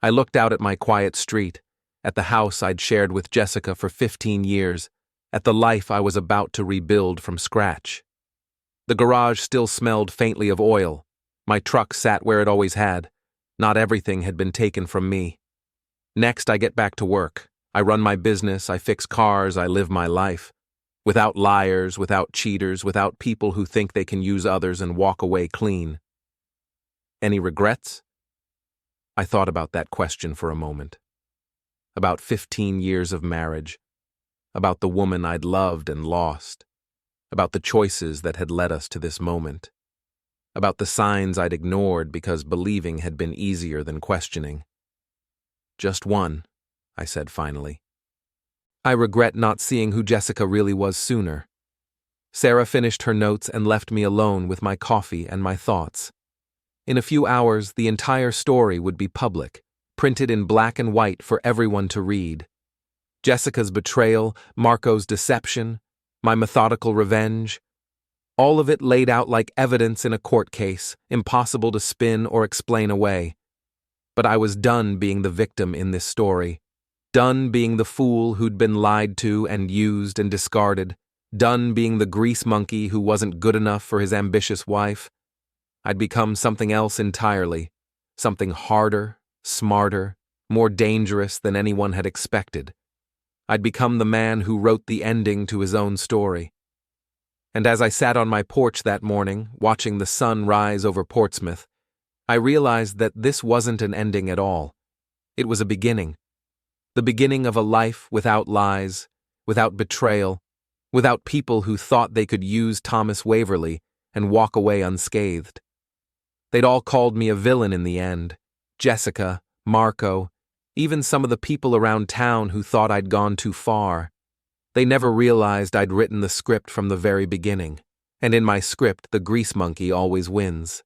I looked out at my quiet street, at the house I'd shared with Jessica for 15 years, at the life I was about to rebuild from scratch. The garage still smelled faintly of oil. My truck sat where it always had. Not everything had been taken from me. Next, I get back to work. I run my business, I fix cars, I live my life. Without liars, without cheaters, without people who think they can use others and walk away clean. Any regrets? I thought about that question for a moment. About 15 years of marriage. About the woman I'd loved and lost. About the choices that had led us to this moment. About the signs I'd ignored because believing had been easier than questioning. Just one, I said finally. I regret not seeing who Jessica really was sooner. Sarah finished her notes and left me alone with my coffee and my thoughts. In a few hours, the entire story would be public, printed in black and white for everyone to read. Jessica's betrayal, Marco's deception, my methodical revenge. All of it laid out like evidence in a court case, impossible to spin or explain away. But I was done being the victim in this story. Done being the fool who'd been lied to and used and discarded. Done being the grease monkey who wasn't good enough for his ambitious wife. I'd become something else entirely. Something harder, smarter, more dangerous than anyone had expected. I'd become the man who wrote the ending to his own story. And as I sat on my porch that morning, watching the sun rise over Portsmouth, I realized that this wasn't an ending at all. It was a beginning. The beginning of a life without lies, without betrayal, without people who thought they could use Thomas Waverly and walk away unscathed. They'd all called me a villain in the end. Jessica, Marco, even some of the people around town who thought I'd gone too far. They never realized I'd written the script from the very beginning, and in my script the grease monkey always wins.